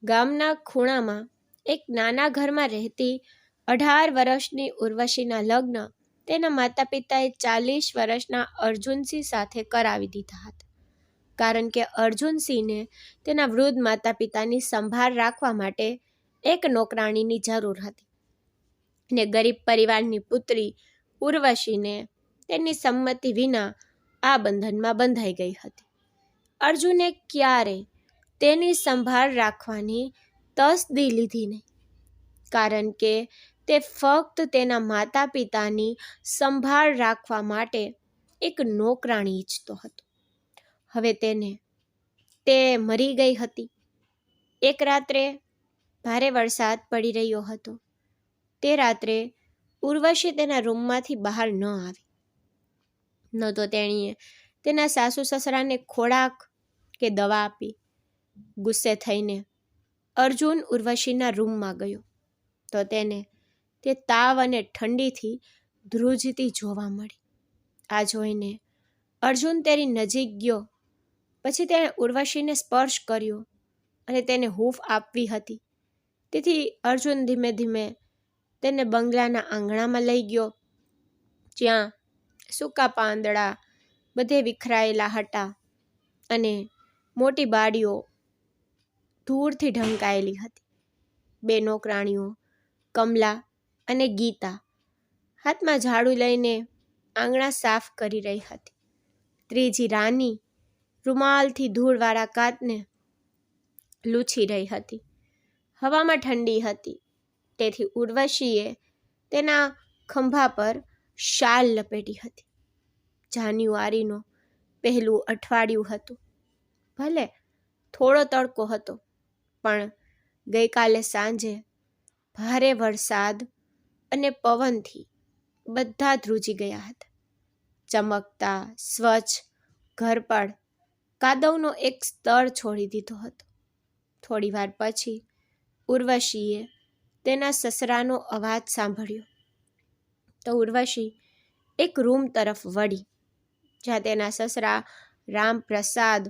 ગામના ખૂણામાં એક નાના ઘરમાં રહેતી 18 વર્ષની ઉર્વશીના લગ્ન તેના માતા પિતાએ 40 વર્ષના અર્જુનસિંહ સાથે કરાવી દીધા હતા, કારણ કે અર્જુનસિંહને તેના વૃદ્ધ માતા પિતાની સંભાળ રાખવા માટે એક નોકરાણીની જરૂર હતી ને ગરીબ પરિવારની પુત્રી ઉર્વશીને તેની સંમતિ વિના આ બંધનમાં બંધાઈ ગઈ હતી. અર્જુને ક્યારે તેની સંભાળ રાખવાની તસદી લીધી નહીં, કારણ કે તે ફક્ત તેના માતા પિતાની સંભાળ રાખવા માટે એક નોકરાણી ઈચ્છતો હતો. હવે તે મરી ગઈ હતી. એક રાત્રે ભારે વરસાદ પડી રહ્યો હતો. તે રાત્રે ઉર્વશી તેના રૂમમાંથી બહાર ન આવી. ન તો તેણીએ તેના સાસુ સસરાને ખોરાક કે દવા આપી. ગુસ્સે થઈને અર્જુન ઉર્વશીના રૂમમાં ગયો તો તે તાવ અને ઠંડીથી ધ્રુજતી જોવા મળી. આ જોઈને અર્જુન તેની નજીક ગયો. પછી તેણે ઉર્વશીને સ્પર્શ કર્યો અને તેને હૂંફ આપવી હતી. તેથી અર્જુન ધીમે ધીમે તેને બંગલાના આંગણામાં લઈ ગયો, જ્યાં સૂકા પાંદડા બધે વિખરાયેલા હતા અને મોટી બારીઓ ધૂળથી ઢંકાયેલી હતી. 2 નોકરાણીઓ કમલા અને ગીતા હાથમાં ઝાડુ લઈને આંગણા સાફ કરી રહી હતી. ત્રીજી રાની રૂમાલથી ધૂળવાળા કાચને લૂછી રહી હતી. હવામાં ઠંડી હતી, તેથી ઉર્વશીએ તેના ખંભા પર શાલ લપેટી હતી. જાન્યુઆરીનો પહેલું અઠવાડિયું હતું. ભલે થોડો તડકો હતો, પણ ગઈકાલે સાંજે ભારે વરસાદ અને પવનથી બધા ધ્રુજી ગયા હતા. ચમકતા સ્વચ્છ ઘર પર કાદવનો એક સ્તર છોડી દીધો હતો. થોડીવાર પછી ઉર્વશીએ તેના સસરાનો અવાજ સાંભળ્યો તો ઉર્વશી એક રૂમ તરફ વળી, જ્યાં તેના સસરા રામપ્રસાદ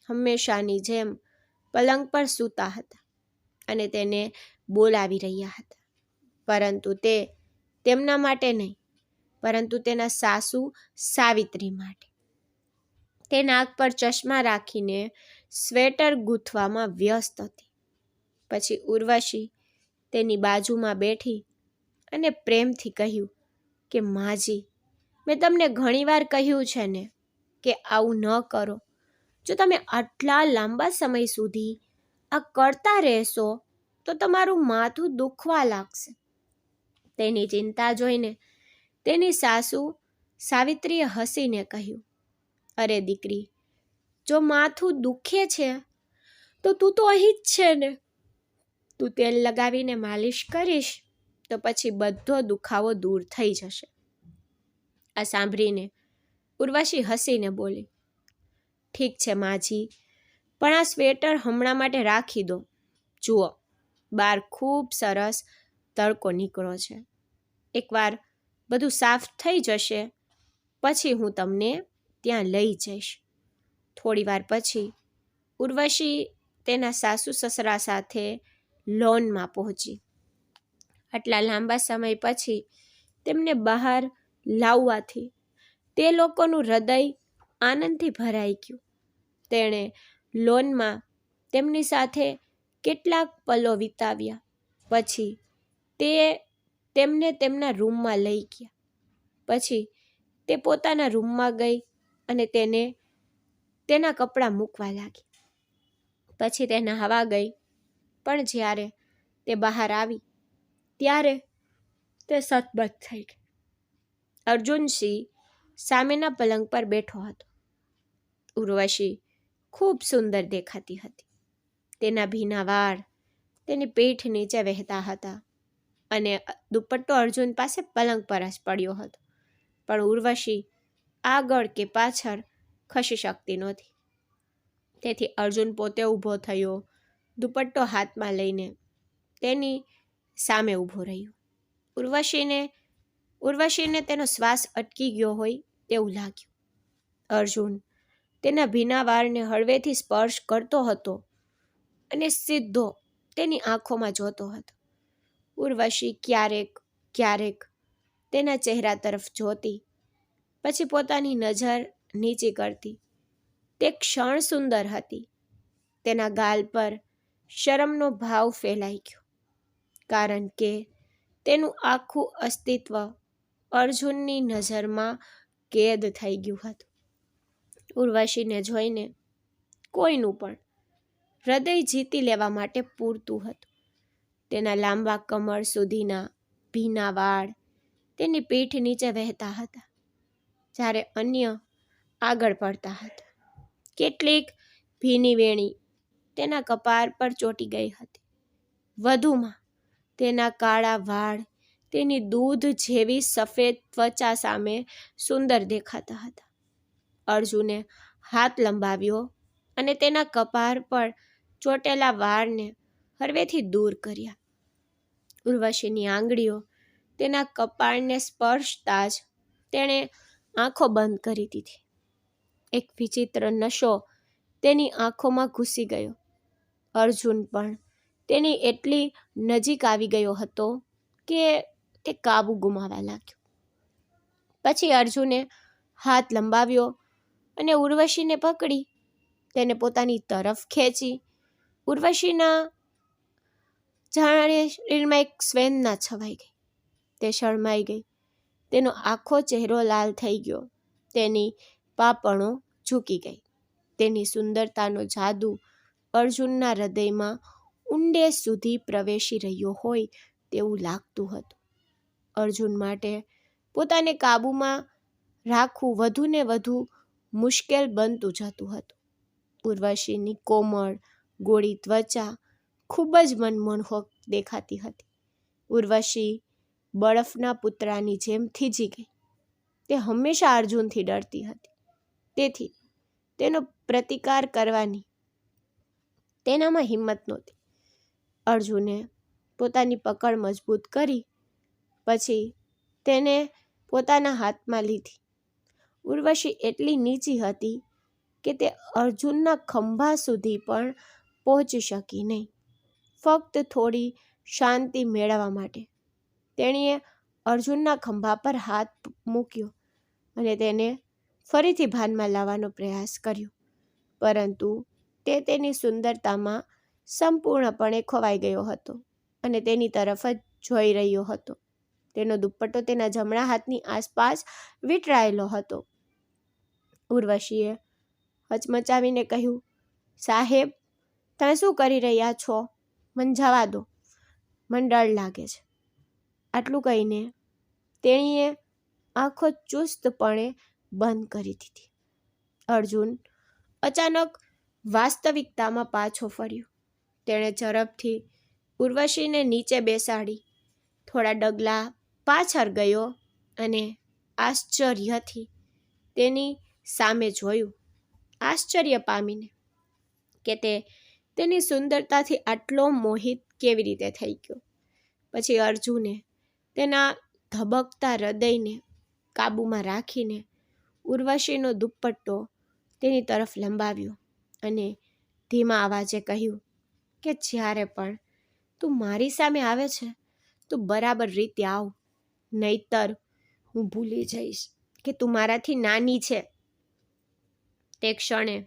હંમેશાની જેમ પલંગ પર સૂતા હતા અને તેને બોલાવી રહ્યા હતા. પરંતુ તે તેમના માટે નહીં, પરંતુ તેના સાસુ સાવિત્રી માટે. તે નાક પર ચશ્મા રાખીને સ્વેટર ગૂંથવામાં વ્યસ્ત હતી. પછી ઉર્વશી તેની બાજુમાં બેઠી અને પ્રેમથી કહ્યું કે માજી, મેં તમને ઘણીવાર કહ્યું છે ને કે આવું ન કરો. જો તમે આટલા લાંબા સમય સુધી આ કરતા રહેશો તો તમારું માથું દુખવા લાગશે. તેની ચિંતા જોઈને તેની સાસુ સાવિત્રીએ હસીને કહ્યું, અરે દીકરી, જો માથું દુખે છે તો તું તો અહીં જ છે ને. તું તેલ લગાવીને માલિશ કરીશ તો પછી બધો દુખાવો દૂર થઈ જશે. આ સાંભળીને ઉર્વશી હસીને બોલી, ઠીક છે માજી, પણ આ સ્વેટર હમણાં માટે રાખી દો. જુઓ, બહાર ખૂબ સરસ તડકો નીકળો છે. એકવાર બધું સાફ થઈ જશે પછી હું તમને ત્યાં લઈ જઈશ. થોડીવાર પછી ઉર્વશી તેના સાસુ સસરા સાથે લોનમાં પહોંચી. આટલા લાંબા સમય પછી તેમને બહાર લાવવાથી તે લોકોનું હૃદય આનંદથી ભરાઈ ગયું. તેણે લોનમાં તેમની સાથે કેટલાક પલો વિતાવ્યા. પછી તે તેમને તેમના રૂમમાં લઈ ગયા. પછી તે પોતાના રૂમમાં ગઈ અને તેના કપડાં મૂકવા લાગી. પછી તે નહાવા ગઈ, પણ જ્યારે તે બહાર આવી ત્યારે તે સતબત થઈ ગઈ. અર્જુનસિંહ સામેના પલંગ પર બેઠો હતો. ઉર્વશી ખૂબ સુંદર દેખાતી હતી. તેના ભીના વાળ તેની પીઠ નીચે વહેતા હતા અને દુપટ્ટો અર્જુન પાસે પલંગ પર જ પડ્યો હતો, પણ ઉર્વશી આગળ કે પાછળ ખસી શકતી નહોતી. તેથી અર્જુન પોતે ઊભો થયો, દુપટ્ટો હાથમાં લઈને તેની સામે ઊભો રહ્યો. ઉર્વશીને તેનો શ્વાસ અટકી ગયો હોય તેવું લાગ્યું. અર્જુન તેના ભીના વાળને હળવેથી સ્પર્શ કરતો હતો અને સીધો તેની આંખોમાં જોતો હતો. ઉર્વશી ક્યારેક ક્યારેક તેના ચહેરા તરફ જોતી, પછી પોતાની નજર નીચી કરતી. તે ક્ષણ સુંદર હતી. તેના ગાલ પર શરમનો ભાવ ફેલાઈ ગયો, કારણ કે તેનું આખું અસ્તિત્વ અર્જુનની નજરમાં કેદ થઈ ગયું હતું. ઉર્વશીને જોઈને કોઈનું પણ હૃદય જીતી લેવા માટે પૂરતું હતું. તેના લાંબા કમર સુધીના ભીના વાળ તેની પીઠ નીચે વહેતા હતા, જ્યારે અન્ય આગળ પડતા હતા. કેટલીક ભીની વેણી તેના કપાળ પર ચોંટી ગઈ હતી. વધુમાં તેના કાળા વાળ તેની દૂધ જેવી સફેદ ત્વચા સામે સુંદર દેખાતા હતા. અર્જુને હાથ લંબાવ્યો અને તેના કપાળ પર ચોટેલા વાળને હળવેથી દૂર કર્યા. ઉર્વશીની આંગળીઓ તેના કપાળને સ્પર્શતા જ તેણે આંખો બંધ કરી દીધી. એક વિચિત્ર નશો તેની આંખોમાં ઘૂસી ગયો. અર્જુન પણ તેની એટલી નજીક આવી ગયો હતો કે તે કાબુ ગુમાવવા લાગ્યો. પછી અર્જુને હાથ લંબાવ્યો અને ઉર્વશીને પકડી તેને પોતાની તરફ ખેંચી. ઉર્વશીના જાણે શરીરમાં એક સ્વેદના છવાઈ ગઈ. તે શરમાઈ ગઈ. તેનો આખો ચહેરો લાલ થઈ ગયો. તેની પાપણો ઝૂકી ગઈ. તેની સુંદરતાનો જાદુ અર્જુનના હૃદયમાં ઊંડે સુધી પ્રવેશી રહ્યો હોય તેવું લાગતું હતું. અર્જુન માટે પોતાને કાબૂમાં રાખવું વધુ ને વધુ મુશ્કેલ બનતું જતું હતું. ઉર્વશીની કોમળ ગોળી ત્વચા ખૂબ જ મનમોહક દેખાતી હતી. ઉર્વશી બરફના પુતળાની જેમ થીજી ગઈ. તે હંમેશા અર્જુનથી ડરતી હતી, તેથી તેનો પ્રતિકાર કરવાની તેનામાં હિંમત નહોતી. અર્જુને પોતાની પકડ મજબૂત કરી, પછી તેને પોતાના હાથમાં લીધી. ઉર્વશી એટલી નીચી હતી કે તે અર્જુનના ખંભા સુધી પણ પહોંચી શકી નહીં. ફક્ત થોડી શાંતિ મેળવવા માટે તેણીએ અર્જુનના ખંભા પર હાથ મૂક્યો અને તેને ફરીથી ભાનમાં લાવવાનો પ્રયાસ કર્યો, પરંતુ તે તેની સુંદરતામાં સંપૂર્ણપણે ખોવાઈ ગયો હતો અને તેની તરફ જ જોઈ રહ્યો હતો. તેનો દુપટ્ટો તેના જમણા હાથની આસપાસ વીંટળાયેલો હતો. ઉર્વશીએ હચમચાવીને કહ્યું, સાહેબ, તમે શું કરી રહ્યા છો? મને જવા દો, મને ડર લાગે છે. આટલું કહીને તેણીએ આંખો ચુસ્તપણે બંધ કરી દીધી. અર્જુન અચાનક વાસ્તવિકતામાં પાછો ફર્યો. તેણે ઝડપથી ઉર્વશીને નીચે બેસાડી થોડા ડગલા પાછળ ગયો અને આશ્ચર્યથી તેની સામે જોયું. આશ્ચર્ય પામીને કે તે તેની સુંદરતાથી આટલો મોહિત કેવી રીતે થઈ ગયો. પછી અર્જુને તેના ધબકતા હૃદયને કાબૂમાં રાખીને ઉર્વશીનો દુપટ્ટો તેની તરફ લંબાવ્યો અને ધીમા અવાજે કહ્યું કે જ્યારે પણ તું મારી સામે આવે છે, તું બરાબર રીતે આવ, નહીતર હું ભૂલી જઈશ કે તું મારાથી નાની છે. તે ક્ષણે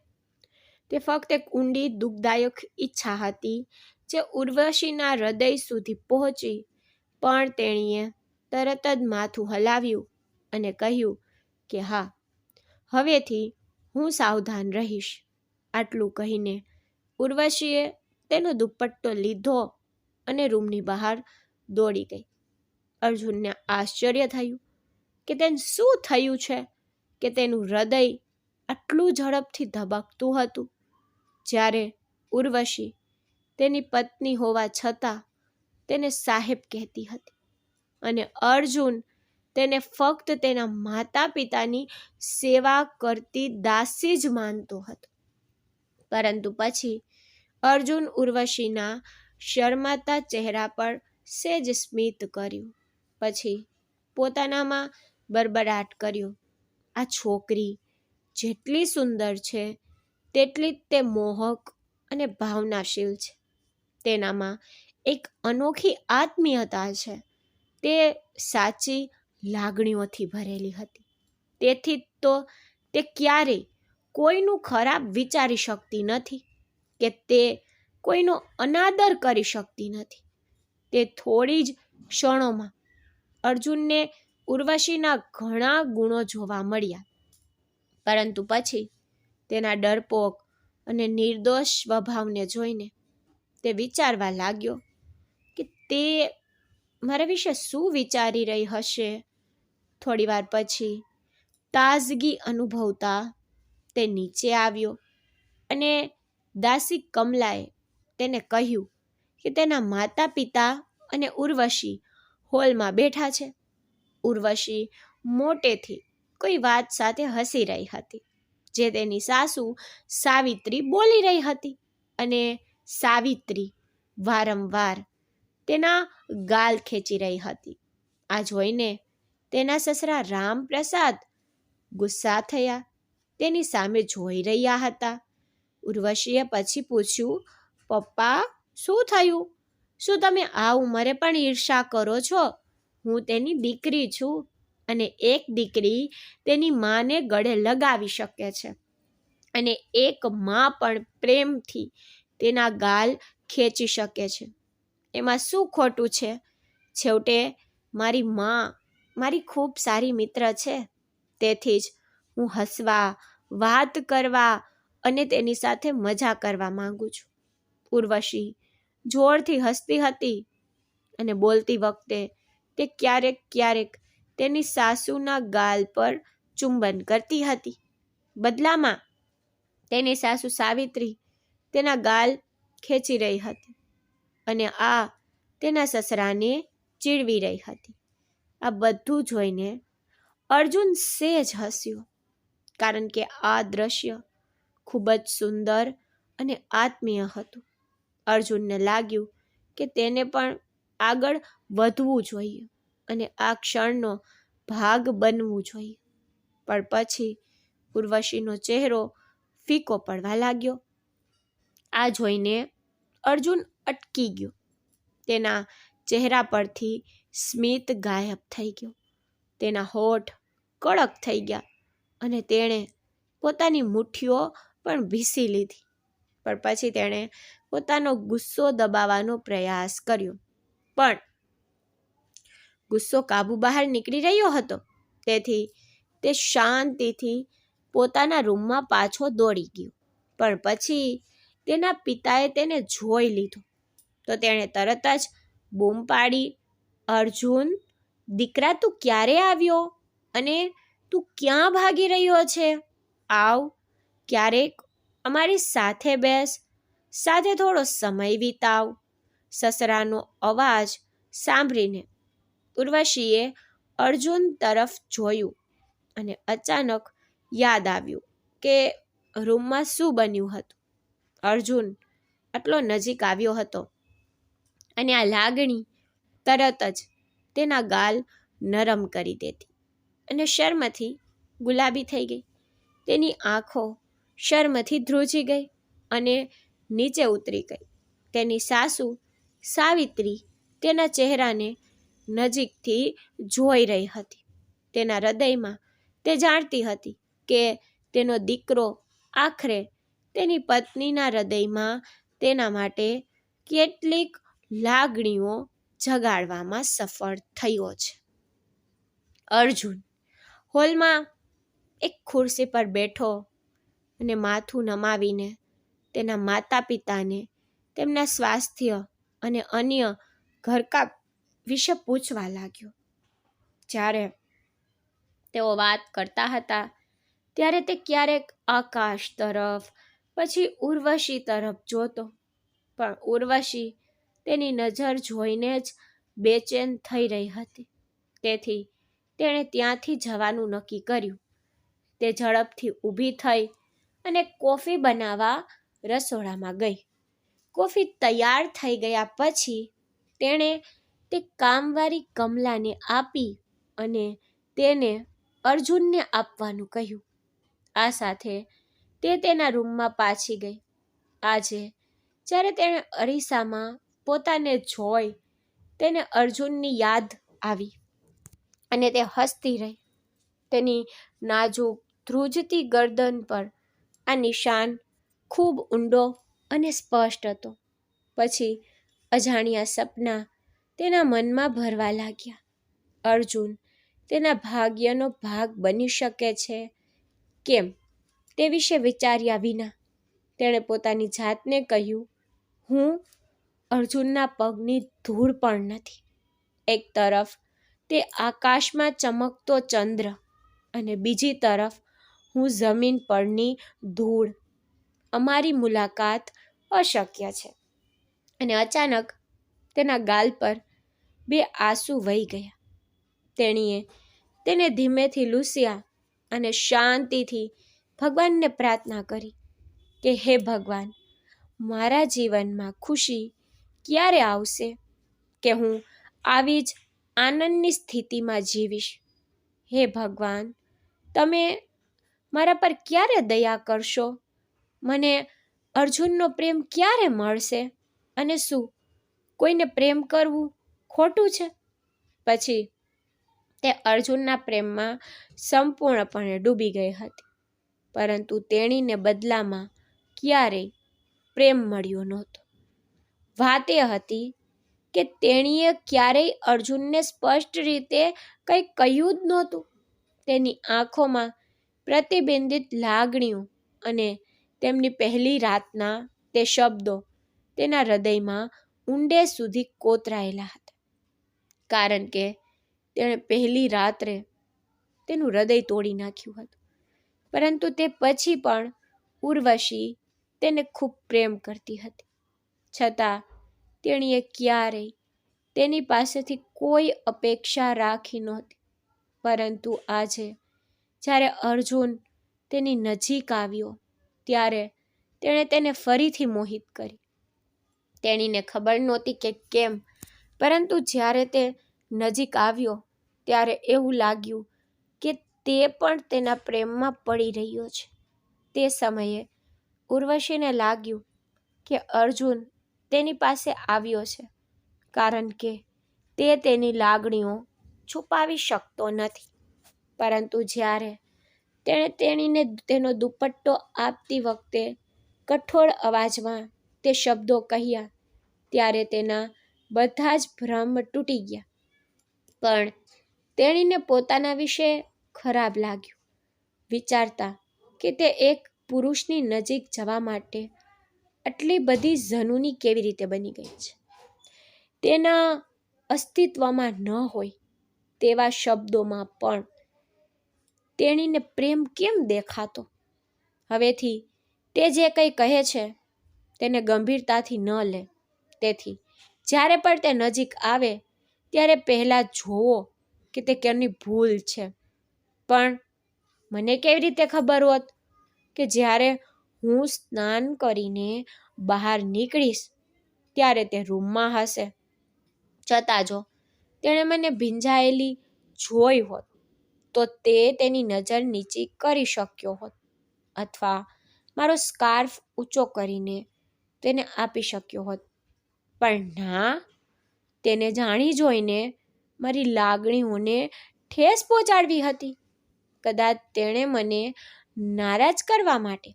તે ફક્ત એક ઊંડી દુઃખદાયક ઈચ્છા હતી જે ઉર્વશીના હૃદય સુધી પહોંચી, પણ તેણીએ તરત જ માથું હલાવ્યું અને કહ્યું કે હા, હવેથી હું સાવધાન રહીશ. આટલું કહીને ઉર્વશીએ તેનો દુપટ્ટો લીધો અને રૂમની બહાર દોડી ગઈ. અર્જુનને આશ્ચર્ય થયું કે તેને શું થયું છે કે તેનું હૃદય આટલું ઝડપથી ધબકતું હતું, જ્યારે ઉર્વશી તેની પત્ની હોવા છતાં તેને સાહેબ કહેતી હતી અને અર્જુન તેને ફક્ત તેના માતા પિતાની સેવા કરતી દાસી જ માનતો હતો. પરંતુ પછી અર્જુન ઉર્વશીના શરમાતા ચહેરા પર સેજ સ્મિત કર્યું. પછી પોતાનામાં બરબરાટ કર્યો, આ છોકરી જેટલી સુંદર છે તેટલી જ તે મોહક અને ભાવનાશીલ છે. તેનામાં એક અનોખી આત્મીયતા છે. તે સાચી લાગણીઓથી ભરેલી હતી. તેથી તો તે ક્યારેય કોઈનું ખરાબ વિચારી શકતી નથી કે તે કોઈનો અનાદર કરી શકતી નથી. તે થોડી જ ક્ષણોમાં અર્જુનને ઉર્વશીના ઘણા ગુણો જોવા મળ્યા, પરંતુ પછી તેના ડરપોક અને નિર્દોષ સ્વભાવને જોઈને તે વિચારવા લાગ્યો કે તે મારા વિશે શું વિચારી રહી હશે. થોડીવાર પછી તાજગી અનુભવતા તે નીચે આવ્યો અને દાસી કમલાએ તેને કહ્યું કે તેના માતા પિતા અને ઉર્વશી હોલમાં બેઠા છે. ઉર્વશી મોટેથી કોઈ વાત સાથે હસી રહી હતી, જે તેની સાસુ સાવિત્રી બોલી રહી હતી, અને સાવિત્રી વારંવાર તેના ગાલ ખેંચી રહી હતી. આ જોઈને તેના સસરા રામપ્રસાદ ગુસ્સા થયા, તેની સામે જોઈ રહ્યા હતા. ઉર્વશીએ પછી પૂછ્યું, પપ્પા, શું થયું? શું તમે આ ઉંમરે પણ ઈર્ષા કરો છો? હું તેની દીકરી છું, અને એક દીકરી તેની માને ગળે લગાવી શકે છે, અને એક માં પણ પ્રેમથી તેના ગાલ ખેંચી શકે છે. એમાં શું ખોટું છે? છેવટે મારી માં મારી ખૂબ સારી મિત્ર છે, તેથી જ હું હસવા, વાત કરવા અને તેની સાથે મજા કરવા માંગુ છું. ઉર્વશી જોરથી હસતી હતી અને બોલતી વખતે તે ક્યારેક ક્યારેક તેની સાસુના ગાલ પર ચુંબન કરતી હતી. બદલામાં તેની સાસુ સાવિત્રી તેના ગાલ ખેંચી રહી હતી, અને આ તેના સસરાને ચીડવી રહી હતી. આ બધું જોઈને અર્જુન સહેજ હસ્યો, કારણ કે આ દ્રશ્ય ખૂબ જ સુંદર અને આત્મીય હતું. અર્જુનને લાગ્યું કે તેને પણ આગળ વધવું જોઈએ અને આ ક્ષણનો ભાગ બનવું જોઈએ. પણ પછી ઉર્વશીનો ચહેરો ફીકો પડવા લાગ્યો. આ જોઈને અર્જુન અટકી ગયો. તેના ચહેરા પરથી સ્મિત ગાયબ થઈ ગયો. તેના હોઠ કડક થઈ ગયા અને તેણે પોતાની મુઠ્ઠીઓ પણ ભીસી લીધી. પણ પછી તેણે પોતાનો ગુસ્સો દબાવવાનો પ્રયાસ કર્યો, પણ ગુસ્સો કાબુ બહાર નીકળી રહ્યો હતો. તેથી તે શાંતિથી પોતાના રૂમમાં પાછો દોડી ગયો. પણ પછી તેના પિતાએ તેને જોઈ લીધો, તો તેણે તરત જ બૂમ પાડી, અર્જુન, દીકરા, તું ક્યારે આવ્યો અને તું ક્યાં ભાગી રહ્યો છે? આવ, ક્યારેક અમારી સાથે બેસ, સાથે થોડો સમય વિતાવ. સસરાનો અવાજ સાંભળીને ઉર્વશીએ અર્જુન તરફ જોયું અને અચાનક યાદ આવ્યું કે રૂમમાં શું બન્યું હતું. અર્જુન આટલો નજીક આવ્યો હતો અને આ લાગણી તરત જ તેના ગાલ નરમ કરી દેતી અને શર્મથી ગુલાબી થઈ ગઈ. તેની આંખો શર્મથી ધ્રુજી ગઈ અને નીચે ઉતરી ગઈ. તેની સાસુ સાવિત્રી તેના ચહેરાને નજીકથી જોઈ રહી હતી. તેના હૃદયમાં તે જાણતી હતી કે તેનો દીકરો આખરે તેની પત્નીના હૃદયમાં તેના માટે કેટલીક લાગણીઓ જગાડવામાં સફળ થયો છે. અર્જુન હોલમાં એક ખુરશી પર બેઠો અને માથું નમાવીને તેના માતા પિતાને તેમના સ્વાસ્થ્ય અને અન્ય ઘરકામ વિશે પૂછવા લાગ્યો. જ્યારે તેઓ વાત કરતા હતા ત્યારે તે ક્યારેક આકાશ તરફ, પછી ઉર્વશી તરફ જોતો, પણ ઉર્વશી તેની નજર જોઈને જ બેચેન થઈ રહી હતી. તેથી તેણે ત્યાંથી જવાનું નક્કી કર્યું. તે ઝડપથી ઊભી થઈ અને કોફી બનાવવા રસોડામાં ગઈ. કોફી તૈયાર થઈ ગયા પછી તેણે તે કામવાળી કમલાને આપી અને તેને અર્જુનને આપવાનું કહ્યું. આ સાથે તે તેના રૂમમાં પાછી ગઈ. આજે જ્યારે તેણે અરીસામાં પોતાને જોઈ તેને અર્જુનની યાદ આવી અને તે હસતી રહી. તેની નાજુક ધ્રુજતી ગરદન પર આ નિશાન ખૂબ ઊંડો અને સ્પષ્ટ હતો. પછી અજાણ્યા સપના તેના મનમાં ભરવા લાગ્યા. અર્જુન તેના ભાગ્યનો ભાગ બની શકે છે કેમ તે વિશે વિચાર્યા વિના તેણે પોતાની જાતને કહ્યું, હું અર્જુનના પગની ધૂળ પણ નથી. એક તરફ તે આકાશમાં ચમકતો ચંદ્ર અને બીજી તરફ હું જમીન પરની ધૂળ. અમારી મુલાકાત અશક્ય છે. અને અચાનક તેના ગાલ પર 2 આંસુ વહી ગયા. તેણીએ તેને ધીમેથી લૂસ્યા અને શાંતિથી ભગવાનને પ્રાર્થના કરી કે હે ભગવાન, મારા જીવનમાં ખુશી ક્યારે આવશે કે હું આવી જ આનંદની સ્થિતિમાં જીવીશ. હે ભગવાન, તમે મારા પર ક્યારે દયા કરશો? મને અર્જુનનો પ્રેમ ક્યારે મળશે? અને શું કોઈને પ્રેમ કરવું ખોટું છે? પછી તે અર્જુનના પ્રેમમાં સંપૂર્ણપણે ડૂબી ગઈ હતી. પરંતુ તેણીને બદલામાં ક્યારેય પ્રેમ મળ્યો નહોતો. વાત એ હતી કે તેણીએ ક્યારેય અર્જુનને સ્પષ્ટ રીતે કંઈ કહ્યું જ નહોતું. તેની આંખોમાં પ્રતિબિંબિત લાગણીઓ અને તેમની પહેલી રાતના તે શબ્દો તેના હૃદયમાં ઊંડે સુધી કોતરાયેલા હતા. કારણ કે તેણે પહેલી રાત્રે તેનું હૃદય તોડી નાખ્યું હતું. પરંતુ તે પછી પણ ઉર્વશી તેને ખૂબ પ્રેમ કરતી હતી. છતાં તેણીએ ક્યારેય તેની પાસેથી કોઈ અપેક્ષા રાખી નહોતી. પરંતુ આજે જ્યારે અર્જુન તેની નજીક આવ્યો ત્યારે તેણે તેને ફરીથી મોહિત કરી. તેણીને ખબર નહોતી કે કેમ, પરંતુ જ્યારે તે નજીક આવ્યો ત્યારે એવું લાગ્યું કે તે પણ તેના પ્રેમમાં પડી રહ્યો છે. તે સમયે ઉર્વશીને લાગ્યું કે અર્જુન તેની પાસે આવ્યો છે કારણ કે તે તેની લાગણીઓ છુપાવી શકતો નથી. પરંતુ જ્યારે તેણે તેણીને તેનો દુપટ્ટો આપતી વખતે કઠોળ અવાજમાં તે શબ્દો કહ્યા ત્યારે તેના બધા જ ભ્રમ તૂટી ગયા. પણ તેણીને પોતાના વિશે ખરાબ લાગ્યું, વિચારતા કે તે એક પુરુષની નજીક જવા માટે આટલી બધી ઝનૂની કેવી રીતે બની ગઈ છે. તેના અસ્તિત્વમાં ન હોય તેવા શબ્દોમાં પણ તેણીને પ્રેમ કેમ દેખાતો? હવેથી તે જે કંઈ કહે છે તેને ગંભીરતાથી ન લે. તેથી જ્યારે પણ તે નજીક આવે ત્યારે પહેલાં જોવો કે તે કેની ભૂલ છે. પણ મને કેવી રીતે ખબર હોત કે જ્યારે હું સ્નાન કરીને બહાર નીકળીશ ત્યારે તે રૂમમાં હશે? છતાં જો તેણે મને ભીંજાયેલી જોઈ હોત તો તે તેની નજર નીચી કરી શક્યો હોત અથવા મારો સ્કાર્ફ ઊંચો કરીને તેને આપી શક્યો હોત. પણ ના, તેને જાણી જોઈને મારી લાગણીઓને ઠેસ પહોંચાડવી હતી. કદાચ તેણે મને નારાજ કરવા માટે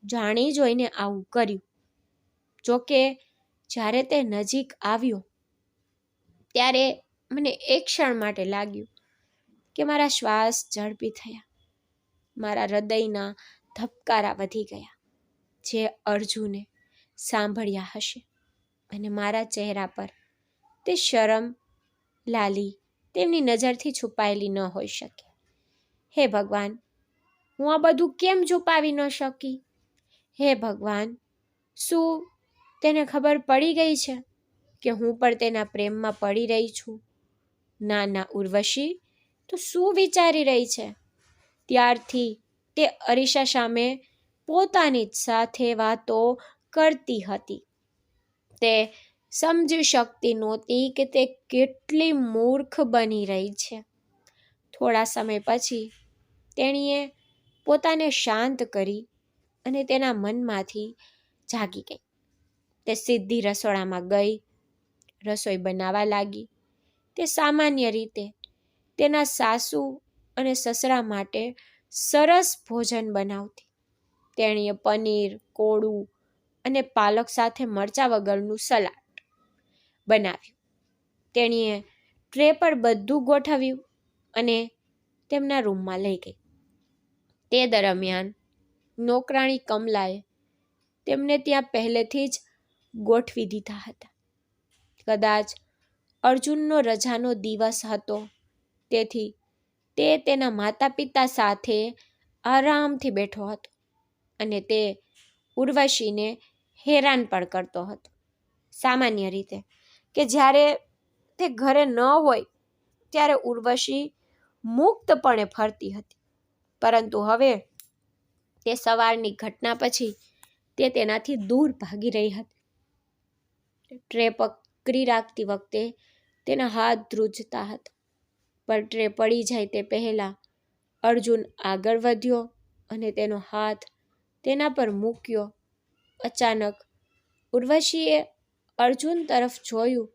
જાણી જોઈને આવું કર્યું. જોકે જ્યારે તે નજીક આવ્યો ત્યારે મને એક ક્ષણ માટે લાગ્યું કે મારા શ્વાસ ઝડપી થયા, મારા હૃદયના ધબકારા વધી ગયા, જે અર્જુને સાંભળ્યા હશે. અને મારા ચહેરા પર તે શરમ લાલી તેમની નજરથી છુપાયેલી ન હોઈ શકે. હે ભગવાન, હું આ બધું કેમ છુપાવી ન શકી? હે ભગવાન, શું તેને ખબર પડી ગઈ છે કે હું પણ તેના પ્રેમમાં પડી રહી છું? ના ઉર્વશી તો શું વિચારી રહી છે? ત્યારથી તે અરીસા સામે પોતાની જ સાથે વાતો કરતી હતી. તે સમજી શકતી નહોતી કે તે કેટલી મૂર્ખ બની રહી છે. થોડા સમય પછી તેણીએ પોતાને શાંત કરી અને તેના મનમાંથી જાગી ગઈ. તે સીધી રસોડામાં ગઈ, રસોઈ બનાવવા લાગી. તે સામાન્ય રીતે તેના સાસુ અને સસરા માટે સરસ ભોજન બનાવતી. તેણીએ પનીર, કોળું અને પાલક સાથે મરચાં વગરનું સલાડ બનાવ્યું. તેણીએ ટ્રે પર બધું ગોઠવ્યું અને તેમના રૂમમાં લઈ ગઈ. તે દરમિયાન નોકરાણી કમલાએ તેમને ત્યાં પહેલેથી જ ગોઠવી દીધા હતા. કદાચ અર્જુનનો રજાનો દિવસ હતો, તેથી તે તેના માતા પિતા સાથે આરામથી બેઠો હતો અને તે ઉર્વશીને હેરાન પણ કરતો હતો. સામાન્ય રીતે કે જ્યારે તે ઘરે ન હોય ત્યારે ઉર્વશી મુક્તપણે ફરતી હતી, પરંતુ હવે તે સવારની ઘટના પછી તે તેનાથી દૂર ભાગી રહી હતી. ટ્રે પકડી રાખતી વખતે તેના હાથ ધ્રુજતા હતા, પણ ટ્રે પડી જાય તે પહેલાં અર્જુન આગળ વધ્યો અને તેનો હાથ તેના પર મૂક્યો. અચાનક ઉર્વશીએ અર્જુન તરફ જોયું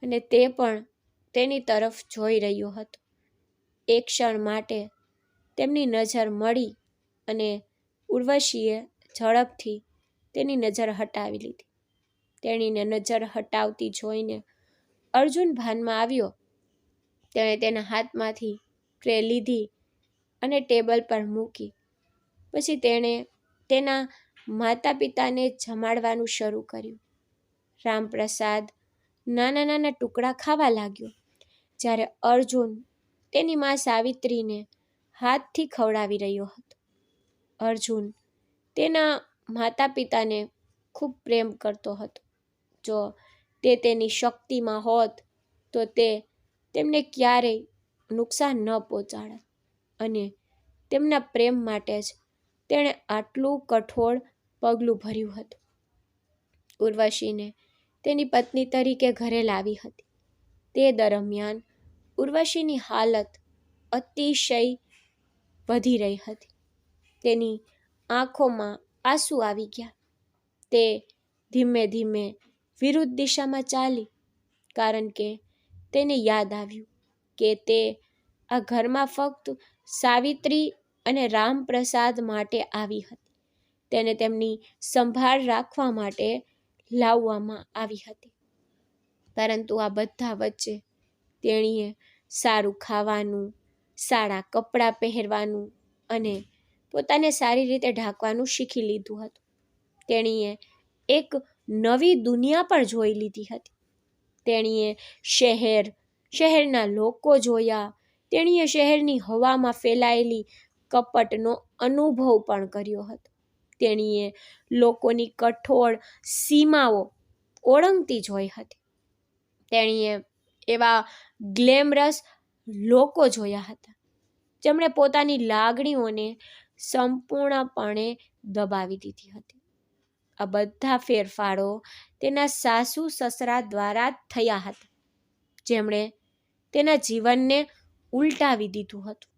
અને તે પણ તેની તરફ જોઈ રહ્યો હતો. એક ક્ષણ માટે તેમની નજર મળી અને ઉર્વશીએ ઝડપથી તેની નજર હટાવી લીધી. તેણીને નજર હટાવતી જોઈને અર્જુન ભાનમાં આવ્યો. તેણે તેના હાથમાંથી ટ્રે લીધી અને ટેબલ પર મૂકી. પછી તેણે તેના માતા પિતાને જમાડવાનું શરૂ કર્યું. રામપ્રસાદ નાના નાના ટુકડા ખાવા લાગ્યો, જ્યારે અર્જુન તેની મા સાવિત્રીને હાથથી ખવડાવી રહ્યો હતો. અર્જુન તેના માતા પિતાને ખૂબ પ્રેમ કરતો હતો. જો તે તેની શક્તિમાં હોત તો તે તેમને ક્યારેય નુકસાન ન પહોંચાડત અને તેમના પ્રેમ માટે જ તેણે આટલું કઠોર પગલું ભર્યું હતું. ઉર્વશીને તેની પત્ની તરીકે ઘરે લાવી હતી. તે દરમિયાન ઉર્વશીની હાલત અતિશય વધી રહી હતી. તેની આંખોમાં આંસુ આવી ગયા. તે ધીમે ધીમે વિરુદ્ધ દિશામાં ચાલી, કારણ કે તેને યાદ આવ્યું કે તે આ ઘરમાં ફક્ત સાવિત્રી અને રામપ્રસાદ માટે આવી હતી. તેને તેમની સંભાળ રાખવા માટે લાવવામાં આવી હતી. પરંતુ આ બધા વચ્ચે તેણીએ સારું ખાવાનું, સારા કપડાં પહેરવાનું અને પોતાને સારી રીતે ઢાંકવાનું શીખી લીધું હતું. તેણીએ એક નવી દુનિયા પણ જોઈ લીધી હતી. તેણીએ શહેરના લોકો જોયા. તેણીએ શહેરની હવામાં ફેલાયેલી કપટનો અનુભવ પણ કર્યો હતો. તેણીએ લોકોની કઠોર સીમાઓ ઓળંગતી જોઈ હતી. તેણીએ એવા ગ્લેમરસ લોકો જોયા હતા જેમણે પોતાની લાગણીઓને સંપૂર્ણપણે દબાવી દીધી હતી. આ બધા ફેરફારો તેના સાસુ સસરા દ્વારા થયા હતા, જેમણે તેના જીવનને ઉલટાવી દીધું હતું.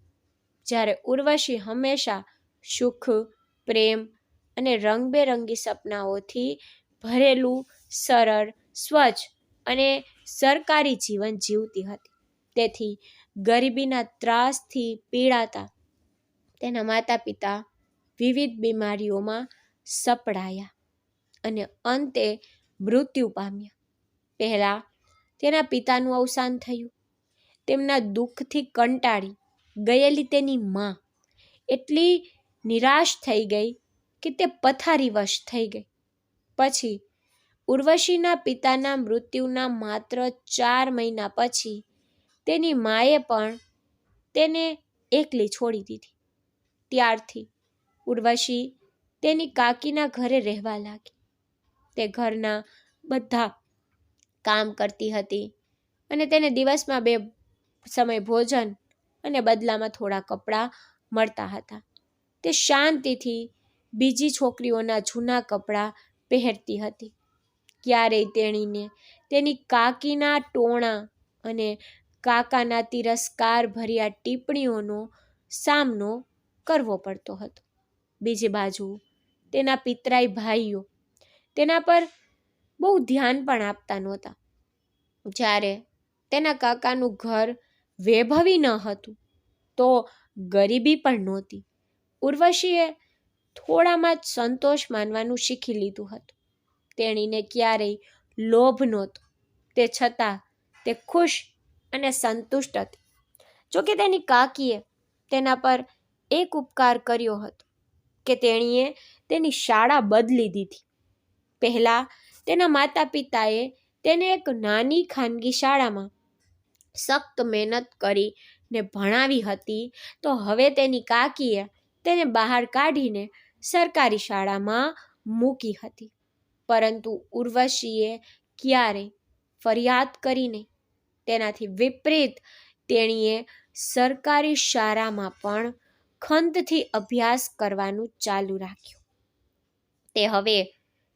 જ્યારે ઉર્વશી હંમેશા સુખ, પ્રેમ અને રંગબેરંગી સપનાઓથી ભરેલું સરળ, સ્વચ્છ અને સરકારી જીવન જીવતી હતી. તેથી ગરીબીના ત્રાસથી પીડાતા તેના માતા પિતા વિવિધ બીમારીઓમાં સપડાયા અને અંતે મૃત્યુ પામ્યા. પહેલાં તેના પિતાનું અવસાન થયું. તેમના દુઃખથી કંટાળી ગયેલી તેની મા એટલી નિરાશ થઈ ગઈ કે તે પથારીવશ થઈ ગઈ. પછી ઉર્વશીના પિતાના મૃત્યુના માત્ર 4 મહિના પછી તેની માએ પણ તેને એકલી છોડી દીધી. ત્યારથી ઉર્વશી તેની કાકીના ઘરે રહેવા લાગી. તે ઘરના બધા કામ કરતી હતી અને તેને દિવસમાં 2 સમય ભોજન અને બદલામાં થોડા કપડાં મળતા હતા. તે શાંતિથી બીજી છોકરીઓના જૂના કપડાં પહેરતી હતી. ક્યારેય તેણીને તેની કાકીના ટોણા અને કાકાના તિરસ્કાર ભર્યા ટિપ્પણીઓનો સામનો કરવો પડતો હતો. બીજી બાજુ તેના પિતરાઈ ભાઈઓ તેના પર બહુ ધ્યાન પણ આપતા નહોતા. જ્યારે તેના કાકાનું ઘર વૈભવી ન હતું તો ગરીબી પણ નહોતી. ઉર્વશીએ થોડામાં જ સંતોષ માનવાનું શીખી લીધું હતું. તેણીને ક્યારેય લોભ નહોતો, તે છતાં તે ખુશ અને સંતુષ્ટ હતી. જોકે તેની કાકીએ તેના પર એક ઉપકાર કર્યો હતો કે તેણીએ તેની શાળા બદલી દીધી. પહેલાં તેના માતા પિતાએ તેને એક નાની ખાનગી શાળામાં સખ્ત મહેનત કરીને ભણાવી હતી, તો હવે તેની કાકીએ તેને બહાર કાઢીને સરકારી શાળામાં મૂકી હતી. પરંતુ ઉર્વશીએ ક્યારેય ફરિયાદ કરી નહીં. તેનાથી વિપરીત તેણીએ સરકારી શાળામાં પણ ખંતથી અભ્યાસ કરવાનું ચાલુ રાખ્યું. તે હવે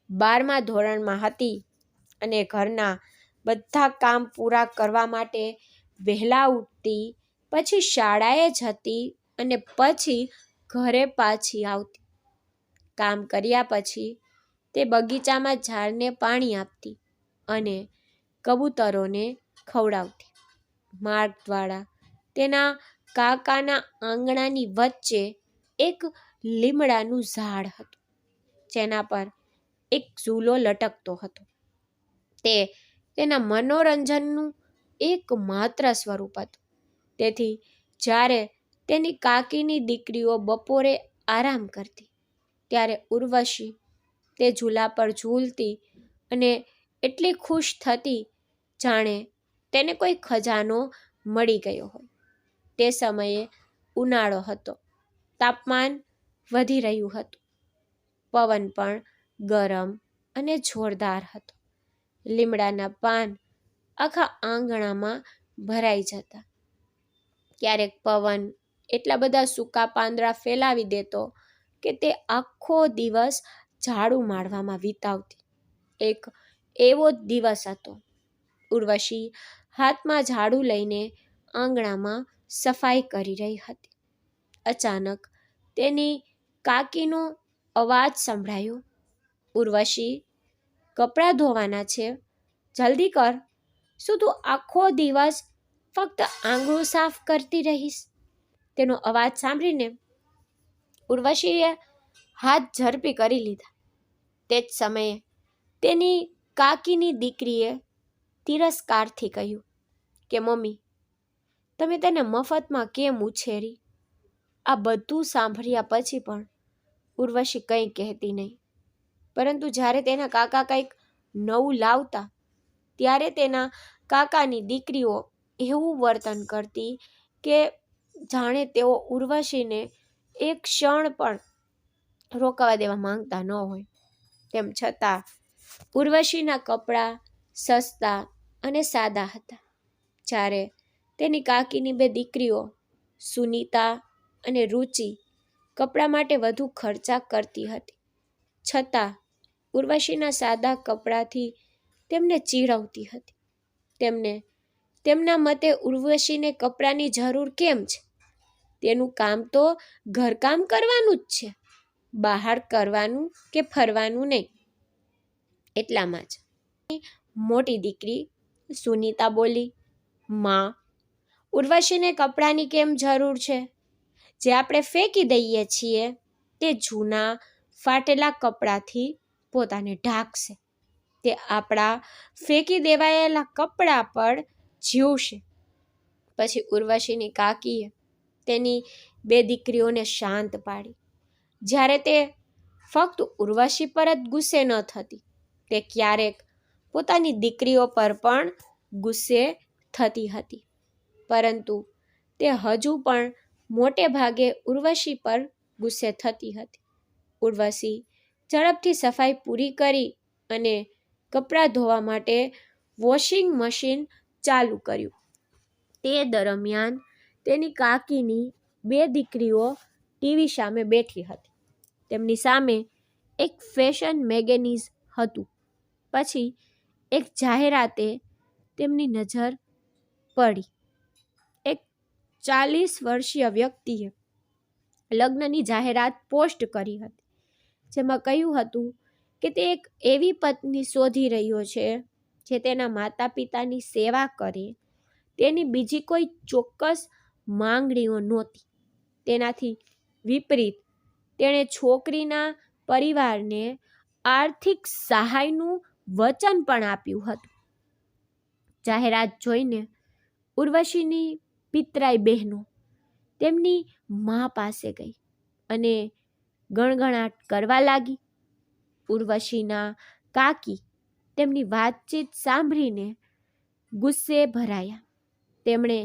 12મા ધોરણમાં હતી અને ઘરના બધા કામ પૂરા કરવા માટે વહેલા ઉઠતી, પછી શાળાએ જતી અને પછી ઘરે પાછી આવતી. કામ કર્યા પછી તે બગીચામાં ઝાડને પાણી આપતી અને કબૂતરોને ખવડાવતી. માર્ગ દ્વારા તેના કાકાના આંગણાની વચ્ચે એક લીમડાનું ઝાડ હતું, જેના પર એક ઝૂલો લટકતો હતો. તે તેના મનોરંજનનું એકમાત્ર સ્વરૂપ હતું. તેથી જ્યારે તેની કાકીની દીકરીઓ બપોરે આરામ કરતી, ત્યારે ઉર્વશી તે ઝૂલા પર ઝૂલતી અને એટલી ખુશ થતી જાણે તેને કોઈ ખજાનો મળી ગયો હોય. તે સમયે ઉનાળો હતો. તાપમાન વધી રહ્યું હતું. પવન પણ ગરમ અને જોરદાર હતો. લીમડાના પાન આખા આંગણામાં ભરાઈ જતા. ક્યારેક પવન એટલા બધા સૂકા પાંદડા ફેલાવી દેતો કે તે આખો દિવસ ઝાડુ મારવામાં વિતાવતી. એક એવો જ દિવસ હતો. ઉર્વશી હાથમાં ઝાડુ લઈને આંગણામાં સફાઈ કરી રહી હતી. અચાનક તેની કાકીનો અવાજ સંભળાયો. ઉર્વશી, કપડાં ધોવાના છે, જલ્દી કર. શું તું આખો દિવસ ફક્ત આંગળું સાફ કરતી રહીશ? તેનો અવાજ સાંભળીને ઉર્વશીએ હાથ ઝડપી કરી લીધા. તે જ સમયે તેની કાકીની દીકરીએ તિરસ્કારથી કહ્યું કે મમ્મી, તમે તેને મફતમાં કેમ ઉછેરી? આ બધું સાંભળ્યા પછી પણ ઉર્વશી કંઈ કહેતી નહીં. પરંતુ જ્યારે તેના કાકા કંઈક નવું લાવતા, ત્યારે તેના કાકાની દીકરીઓ એવું વર્તન કરતી કે જાણે તેઓ ઉર્વશીને એક ક્ષણ પણ રોકાવા દેવા માંગતા ન હોય. તેમ છતાં ઉર્વશીના કપડાં સસ્તા અને સાદા હતા. જ્યારે તેની કાકીની બે દીકરીઓ સુનીતા અને રુચિ કપડાં માટે વધુ ખર્ચા કરતી હતી, છતાં ઉર્વશીના સાદા કપડાંથી તેમને ચીડવતી હતી. તેમના મતે ઉર્વશીને કપડાંની જરૂર કેમ છે? તેનું કામ તો ઘરકામ કરવાનું જ છે, બહાર કરવાનું કે ફરવાનું નહીં. એટલામાં જ મોટી દીકરી સુનીતા બોલી, માં, ઉર્વશીને કપડાંની કેમ જરૂર છે? જે આપણે ફેંકી દઈએ છીએ તે જૂના ફાટેલા કપડાંથી પોતાને ઢાંકશે. તે આપણા ફેંકી દેવાયેલા કપડાં પર જીવશે. પછી ઉર્વશીની કાકીએ તેની બે દીકરીઓને શાંત પાડી. જ્યારે તે ફક્ત ઉર્વશી પર જ ગુસ્સે ન થતી, તે ક્યારેક પોતાની દીકરીઓ પર પણ ગુસ્સે થતી હતી. પરંતુ તે હજુ પણ મોટે ભાગે ઉર્વશી પર ગુસ્સે થતી હતી. ઉર્વશી ઝડપથી સફાઈ પૂરી કરી અને કપડાં ધોવા માટે વોશિંગ મશીન ચાલુ કર્યું. તે દરમિયાન તેની કાકીની બે દીકરીઓ ટીવી સામે બેઠી હતી. તેમની સામે એક ફેશન મેગેઝિન હતું. પછી એક જાહેરાતે તેમની નજર પડી. એક 40 વર્ષીય વ્યક્તિએ લગ્નની જાહેરાત પોસ્ટ કરી હતી, જેમાં કહ્યું હતું કે તે એક એવી પત્ની શોધી રહ્યો છે જે તેના માતા પિતાની સેવા કરે. તેની બીજી કોઈ ચોક્કસ માંગણીઓ નહોતી. તેનાથી વિપરીત તેણે છોકરીના પરિવારને આર્થિક સહાયનું વચન પણ આપ્યું હતું. જાહેરાત જોઈને ઉર્વશીની પિતરાઈ બહેનો તેમની મા પાસે ગઈ અને ગણગણાટ કરવા લાગી. ઉર્વશીના કાકી તેમની વાતચીત સાંભળીને ગુસ્સે ભરાયા. તેમણે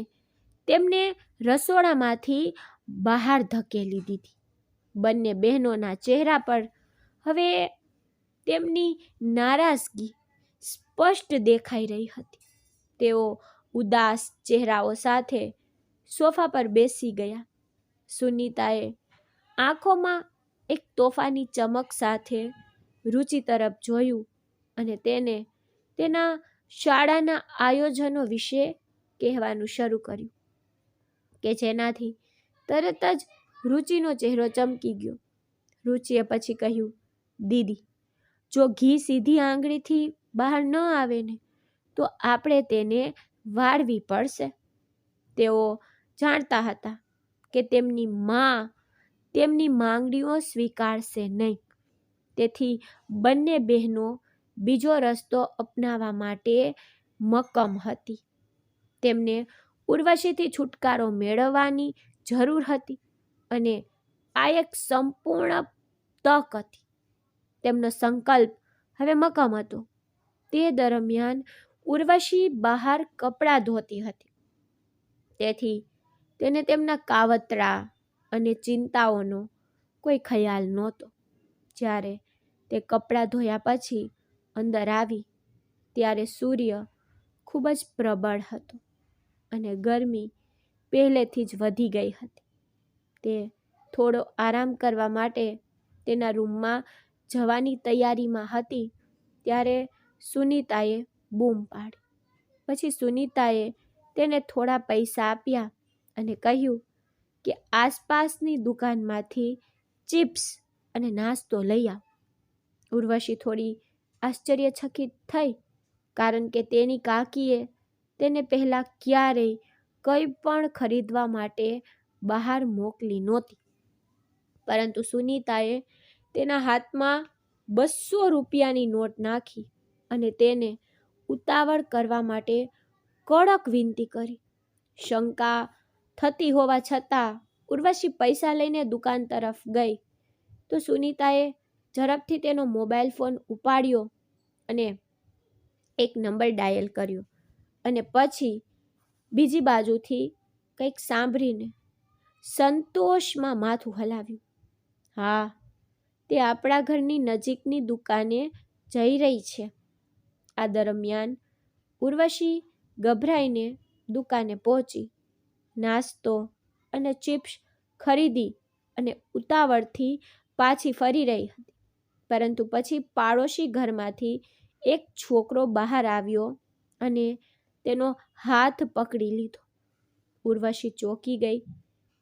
તેમને રસોડામાંથી બહાર ધકેલી દીધી. બંને બહેનોના ચહેરા પર હવે તેમની નારાજગી સ્પષ્ટ દેખાઈ રહી હતી. તેઓ ઉદાસ ચહેરાઓ સાથે સોફા પર બેસી ગયા. સુનીતાએ આંખોમાં એક તોફાની ચમક સાથે રુચિ તરફ જોયું અને તેને તેના શાળાના આયોજનો વિશે કહેવાનું શરૂ કર્યું, કે જેનાથી તરત જ રુચિનો ચહેરો ચમકી ગયો. રુચિએ પછી કહ્યું, દીદી, જો ઘી સીધી આંગળીથી બહાર ન આવે ને તો આપણે તેને વાળવી પડશે. તેઓ જાણતા હતા કે તેમની મા તેમની માંગણીઓ સ્વીકારશે નહીં. તેથી બંને બહેનો બીજો રસ્તો અપનાવવા માટે મક્કમ હતી. તેમને ઉર્વશીથી છુટકારો મેળવવાની જરૂર હતી અને આ એક સંપૂર્ણ તક હતી. તેમનો સંકલ્પ હવે મક્કમ હતો. તે દરમિયાન ઉર્વશી બહાર કપડાં ધોતી હતી. તેથી તેને તેમના કાવતરા અને ચિંતાઓનો કોઈ ખ્યાલ નહોતો. જ્યારે તે કપડાં ધોયા પછી અંદર આવી ત્યારે સૂર્ય ખૂબ જ પ્રબળ હતો અને ગરમી પહેલેથી જ વધી ગઈ હતી. તે થોડો આરામ કરવા માટે તેના રૂમમાં જવાની તૈયારીમાં હતી ત્યારે સુનીતાએ બૂમ પાડી. પછી સુનીતાએ તેને થોડા પૈસા આપ્યા અને કહ્યું કે આસપાસની દુકાનમાંથી ચિપ્સ અને નાસ્તો લઈ આવ. ઉર્વશી થોડી આશ્ચર્યચકિત થઈ, કારણ કે તેની કાકીએ તેને પહેલાં ક્યારેય કંઈ પણ ખરીદવા માટે બહાર મોકલી નહોતી. પરંતુ સુનીતાએ તેના હાથમાં 200 રૂપિયાની નોટ નાખી અને તેને ઉતાવળ કરવા માટે કડક વિનંતી કરી. શંકા થતી હોવા છતાં ઉર્વશી પૈસા લઈને દુકાન તરફ ગઈ તો સુનીતાએ ઝડપથી તેનો મોબાઈલ ફોન ઉપાડ્યો અને એક નંબર ડાયલ કર્યો અને પછી બીજી બાજુથી કંઈક સાંભળીને સંતોષમાં માથું હલાવ્યું. હા, તે આપણા ઘરની નજીકની દુકાને જઈ રહી છે. આ દરમિયાન ઉર્વશી ગભરાઈને દુકાને પહોંચી, નાસ્તો અને ચિપ્સ ખરીદી અને ઉતાવળથી પાછી ફરી રહી હતી. પરંતુ પછી પાડોશી ઘરમાંથી એક છોકરો બહાર આવ્યો અને તેનો હાથ પકડી લીધો. ઉર્વશી ચોંકી ગઈ.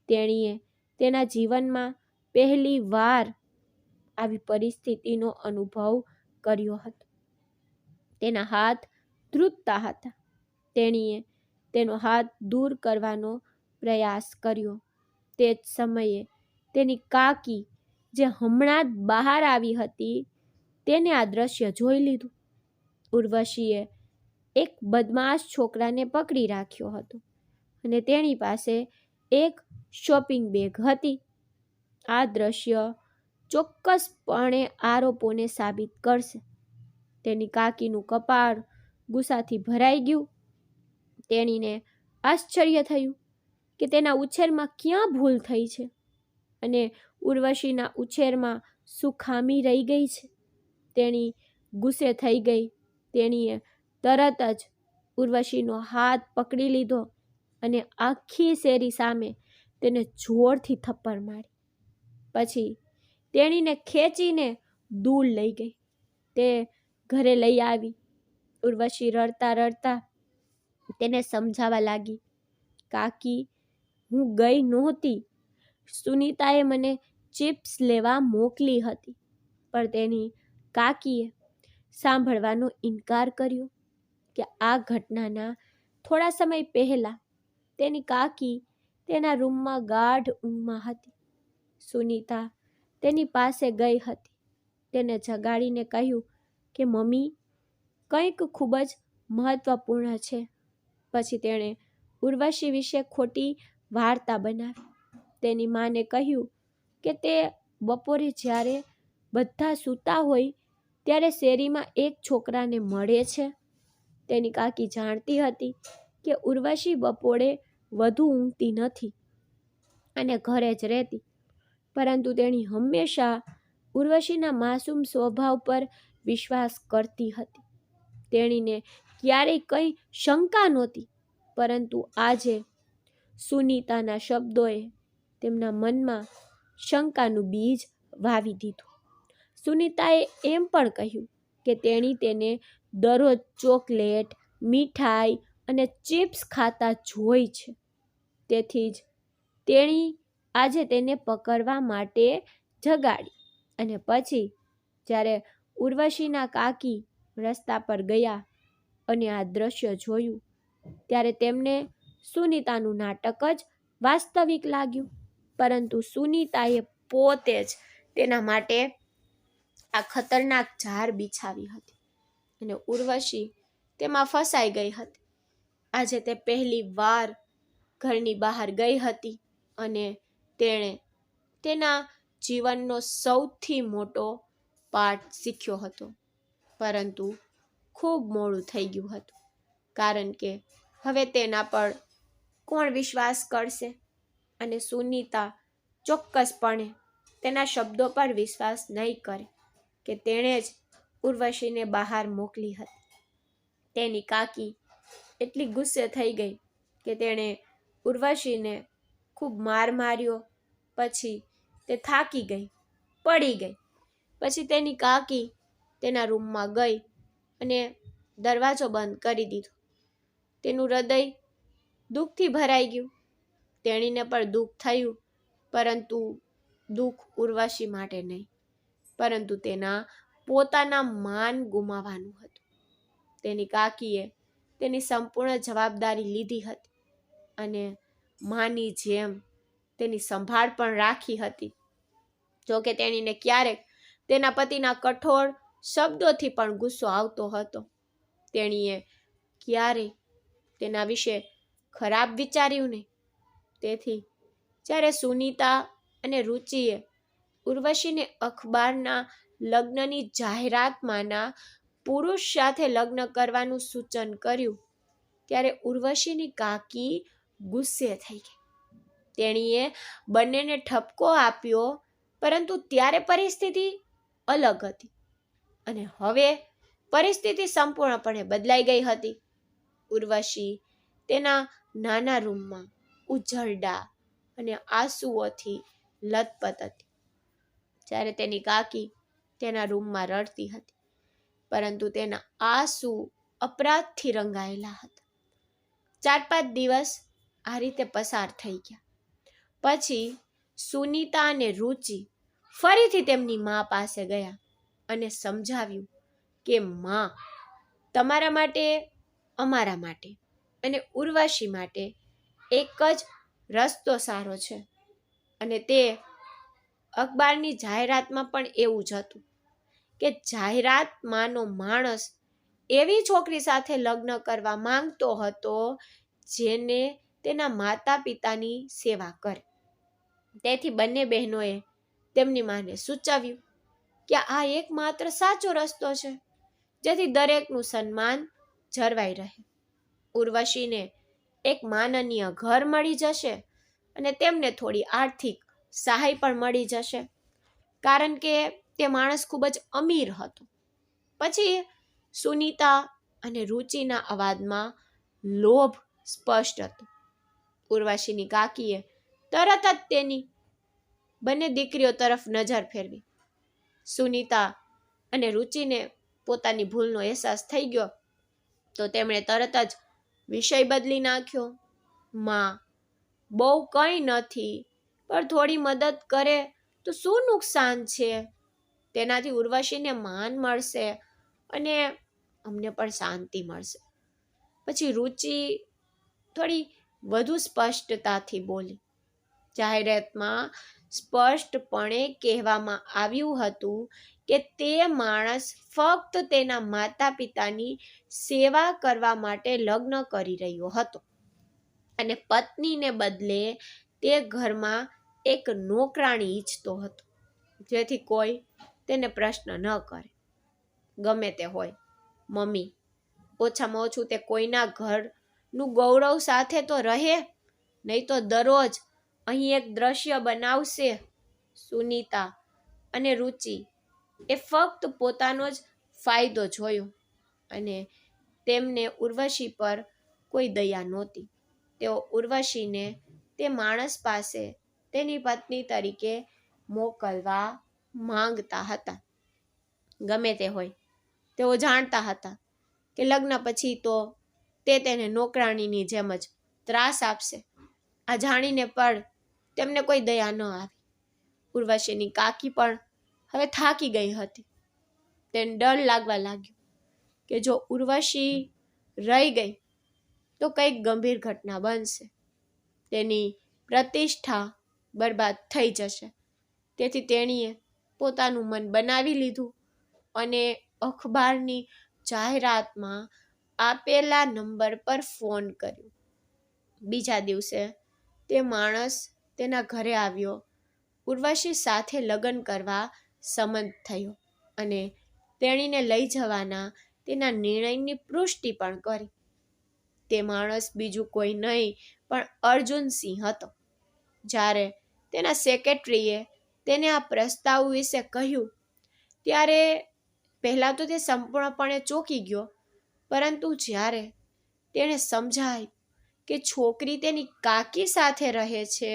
તેણીએ તેના જીવનમાં પહેલી વાર આવી પરિસ્થિતિનો અનુભવ કર્યો હતો. તેના હાથ ધ્રુજતા હતા. તેણીએ તેનો હાથ દૂર કરવાનો પ્રયાસ કર્યો. તે જ સમયે તેની કાકી, જે હમણાં જ બહાર આવી હતી, તેને આ દ્રશ્ય જોઈ લીધું. ઉર્વશીએ એક બદમાશ છોકરાને પકડી રાખ્યો હતો અને તેની પાસે એક શોપિંગ બેગ હતી. આ દ્રશ્ય ચોક્કસપણે આરોપોને સાબિત કરશે. તેની કાકીનું કપાળ ગુસ્સાથી ભરાઈ ગયું. તેણીને આશ્ચર્ય થયું કે તેના ઉછેરમાં ક્યાં ભૂલ થઈ છે અને ઉર્વશીના ઉછેરમાં શું ખામી રહી ગઈ છે. તેણી ગુસ્સે થઈ ગઈ. તેણીએ તરત જ ઉર્વશીનો હાથ પકડી લીધો અને આખી શેરી સામે તેને જોરથી થપ્પડ મારી. પછી તેણીને ખેંચીને દૂર લઈ ગઈ. તે ઘરે લઈ આવી. ઉર્વશી રડતા રડતા તેને સમજાવવા લાગી, કાકી, હું ગઈ નહોતી. સુનીતાએ મને ચિપ્સ લેવા મોકલી હતી, પણ તેની કાકીએ સાંભળવાનો ઇનકાર કર્યો કે આ ઘટનાના થોડા સમય પહેલા તેની કાકી તેના રૂમમાં ગાઢ ઊંઘમાં હતી. સુનીતા તેની પાસે ગઈ હતી. તેને જગાડીને કહ્યું કે મમ્મી, કંઈક ખૂબ જ મહત્વપૂર્ણ છે. પછી તેણે ઉર્વશી વિશે ખોટી વાર્તા બનાવી. તેની માને કહ્યું કે તે બપોરે જ્યારે બધા સૂતા હોય ત્યારે શેરીમાં એક છોકરાને મળે છે. તેની કાકી જાણતી હતી કે ઉર્વશી બપોરે વધુ ઊંઘતી નથી અને ઘરે જ રહેતી, પરંતુ તેણી હંમેશા ઉર્વશીના માસૂમ સ્વભાવ પર વિશ્વાસ કરતી હતી. તેણીને ક્યારેય કંઈ શંકા નહોતી, પરંતુ આજે સુનીતાના શબ્દોએ તેમના મનમાં શંકાનું બીજ વાવી દીધું. સુનીતાએ એમ પણ કહ્યું કે તેણી તેને દરરોજ ચોકલેટ, મીઠાઈ અને ચિપ્સ ખાતા જોઈ છે. તેથી જ તેણી આજે તેને પકડવા માટે જગાડી. અને પછી જ્યારે ઉર્વશીના કાકી રસ્તા પર ગયા અને આ દ્રશ્ય જોયું, ત્યારે તેમને સુનીતાનું નાટક જ વાસ્તવિક લાગ્યું. પરંતુ સુનીતાએ પોતે જ તેના માટે આ ખતરનાક જાળ બિછાવી હતી અને ઉર્વશી તેમાં ફસાઈ ગઈ હતી. આજે તે પહેલી વાર ઘરની બહાર ગઈ હતી અને તેણે તેના જીવનનો સૌથી મોટો પાઠ શીખ્યો હતો. પરંતુ ખૂબ મોડું થઈ ગયું હતું, કારણ કે હવે તેના પર કોણ વિશ્વાસ કરશે? અને સુનીતા ચોક્કસપણે તેના શબ્દો પર વિશ્વાસ નહીં કરે કે તેણે જ ઉર્વશીને બહાર મોકલી હતી. તેની કાકી એટલી ગુસ્સે થઈ ગઈ કે તેણે ઉર્વશીને ખૂબ માર માર્યો. પછી તે થાકી ગઈ, પડી ગઈ. પછી તેની કાકી તેના રૂમમાં ગઈ અને દરવાજો બંધ કરી દીધો. તેનું હૃદય દુઃખથી ભરાઈ ગયું. તેણીને પણ દુઃખ થયું, પરંતુ દુઃખ ઉર્વશી માટે નહીં, પરંતુ તેના પોતાના માન ગુમાવવાનું હતું. તેની કાકીએ તેની સંપૂર્ણ જવાબદારી લીધી હતી અને માની જેમ તેની સંભાળ પણ રાખી હતી. જોકે તેણીને ક્યારેક તેના પતિના કઠોર શબ્દોથી પણ ગુસ્સો આવતો હતો. તેણીએ ક્યારેય તેના વિશે ખરાબ વિચાર્યું નહીં. તેથી જ્યારે સુનીતા અને રુચિએ ઉર્વશીને અખબારના લગ્નની જાહેરાતમાંના પુરુષ સાથે લગ્ન કરવાનું સૂચન કર્યું, ત્યારે ઉર્વશીની કાકી ગુસ્સે થઈ ગઈ. તેણીએ બંનેને ઠપકો આપ્યો, પરંતુ ત્યારે પરિસ્થિતિ અલગ હતી અને હવે પરિસ્થિતિ સંપૂર્ણપણે બદલાઈ ગઈ હતી. ઉર્વશી તેના નાના રૂમમાં ઉજરડા અને આંસુઓથી લથપથ હતી, જ્યારે તેની કાકી તેના રૂમમાં રડતી હતી, પરંતુ તેના આંસુ અપરાધથી રંગાયેલા હતા. 4-5 દિવસ આ રીતે પસાર થઈ ગયા. પછી સુનીતા અને રુચિ ફરીથી તેમની મા પાસે ગયા અને સમજાવ્યું કે માં, તમારા માટે, અમારા માટે અને ઉર્વશી માટે એક જ રસ્તો સારો છે. અને તે અખબારની જાહેરાતમાં પણ એવું જ હતું કે જાહેરાતમાંનો માણસ એવી છોકરી સાથે લગ્ન કરવા માંગતો હતો જેને તેના માતા પિતાની સેવા કરે. તેથી બંને બહેનોએ તેમની માને સૂચવ્યું કે આ એકમાત્ર સાચો રસ્તો છે, જેથી દરેકનું સન્માન જળવાઈ રહે. ઉર્વશીને એક માનનીય ઘર મળી જશે અને તેમને થોડી આર્થિક સહાય પણ મળી જશે, કારણ કે તે માણસ ખૂબ જ અમીર હતો. પછી સુનીતા અને રુચિના અવાજમાં લોભ સ્પષ્ટ હતો. ઉર્વશીની કાકીએ તરત જ તેની બંને દીકરીઓ તરફ નજર ફેરવી. સુનીતા અને રુચિને પોતાની ભૂલનો અહેસાસ થઈ ગયો, તો તેમણે તરત જ વિષય બદલી નાખ્યો. માં, બહુ કંઈ નથી, પણ થોડી મદદ કરે તો શું નુકસાન છે? તેનાથી ઉર્વશીને માન મળશે અને અમને પણ શાંતિ મળશે. પછી રુચિ થોડી વધુ સ્પષ્ટતાથી બોલી. જાહેરાતમાં સ્પષ્ટપણે કહેવામાં આવ્યું હતું કે તે માણસ ફક્ત તેના માતા પિતાની સેવા કરવા માટે લગ્ન કરી રહ્યો હતો અને પત્નીને બદલે તે ઘરમાં એક નોકરાણી ઈચ્છતો હતો, જેથી કોઈ તેને પ્રશ્ન ન કરે. ગમે તે હોય મમ્મી, ઓછામાં ઓછું તે કોઈના ઘરનું ગૌરવ સાથે તો રહે, નહીં તો દરરોજ અહીં એક દ્રશ્ય બનાવશે. સુનીતા અને રુચિ એ ફક્ત પોતાનો જ ફાયદો જોયો અને તેમને ઉર્વશી પર કોઈ દયા નહોતી. તેઓ ઉર્વશીને તે માણસ પાસે તેની પત્ની તરીકે મોકલવા માંગતા હતા. ગમે તે હોય, તેઓ જાણતા હતા કે લગ્ન પછી તો તે તેને નોકરાણીની જેમ જ ત્રાસ આપશે. આ જાણીને પણ તેમને કોઈ દયા ન આવી. ઉર્વશીની કાકી પણ હવે થાકી ગઈ હતી. તેને ડર લાગવા લાગ્યો કે જો ઉર્વશી રહી ગઈ તો કંઈક ગંભીર ઘટના બનશે, તેની પ્રતિષ્ઠા બરબાદ થઈ જશે. તેથી તેણીએ પોતાનું મન બનાવી લીધું અને અખબારની જાહેરાતમાં આપેલા નંબર પર ફોન કર્યો. બીજા દિવસે તે માણસ તેના ઘરે આવ્યો, ઉર્વશી સાથે લગ્ન કરવા સંમત થયો અને તેણીને લઈ જવાના તેના નિર્ણયની પુષ્ટિ પણ કરી. તે માણસ બીજું કોઈ નહીં પણ અર્જુનસિંહ હતો. જ્યારે તેના સેક્રેટરીએ તેને આ પ્રસ્તાવ વિશે કહ્યું ત્યારે પહેલાં તો તે સંપૂર્ણપણે ચોંકી ગયો, પરંતુ જ્યારે તેણે સમજાયું કે છોકરી તેની કાકી સાથે રહે છે,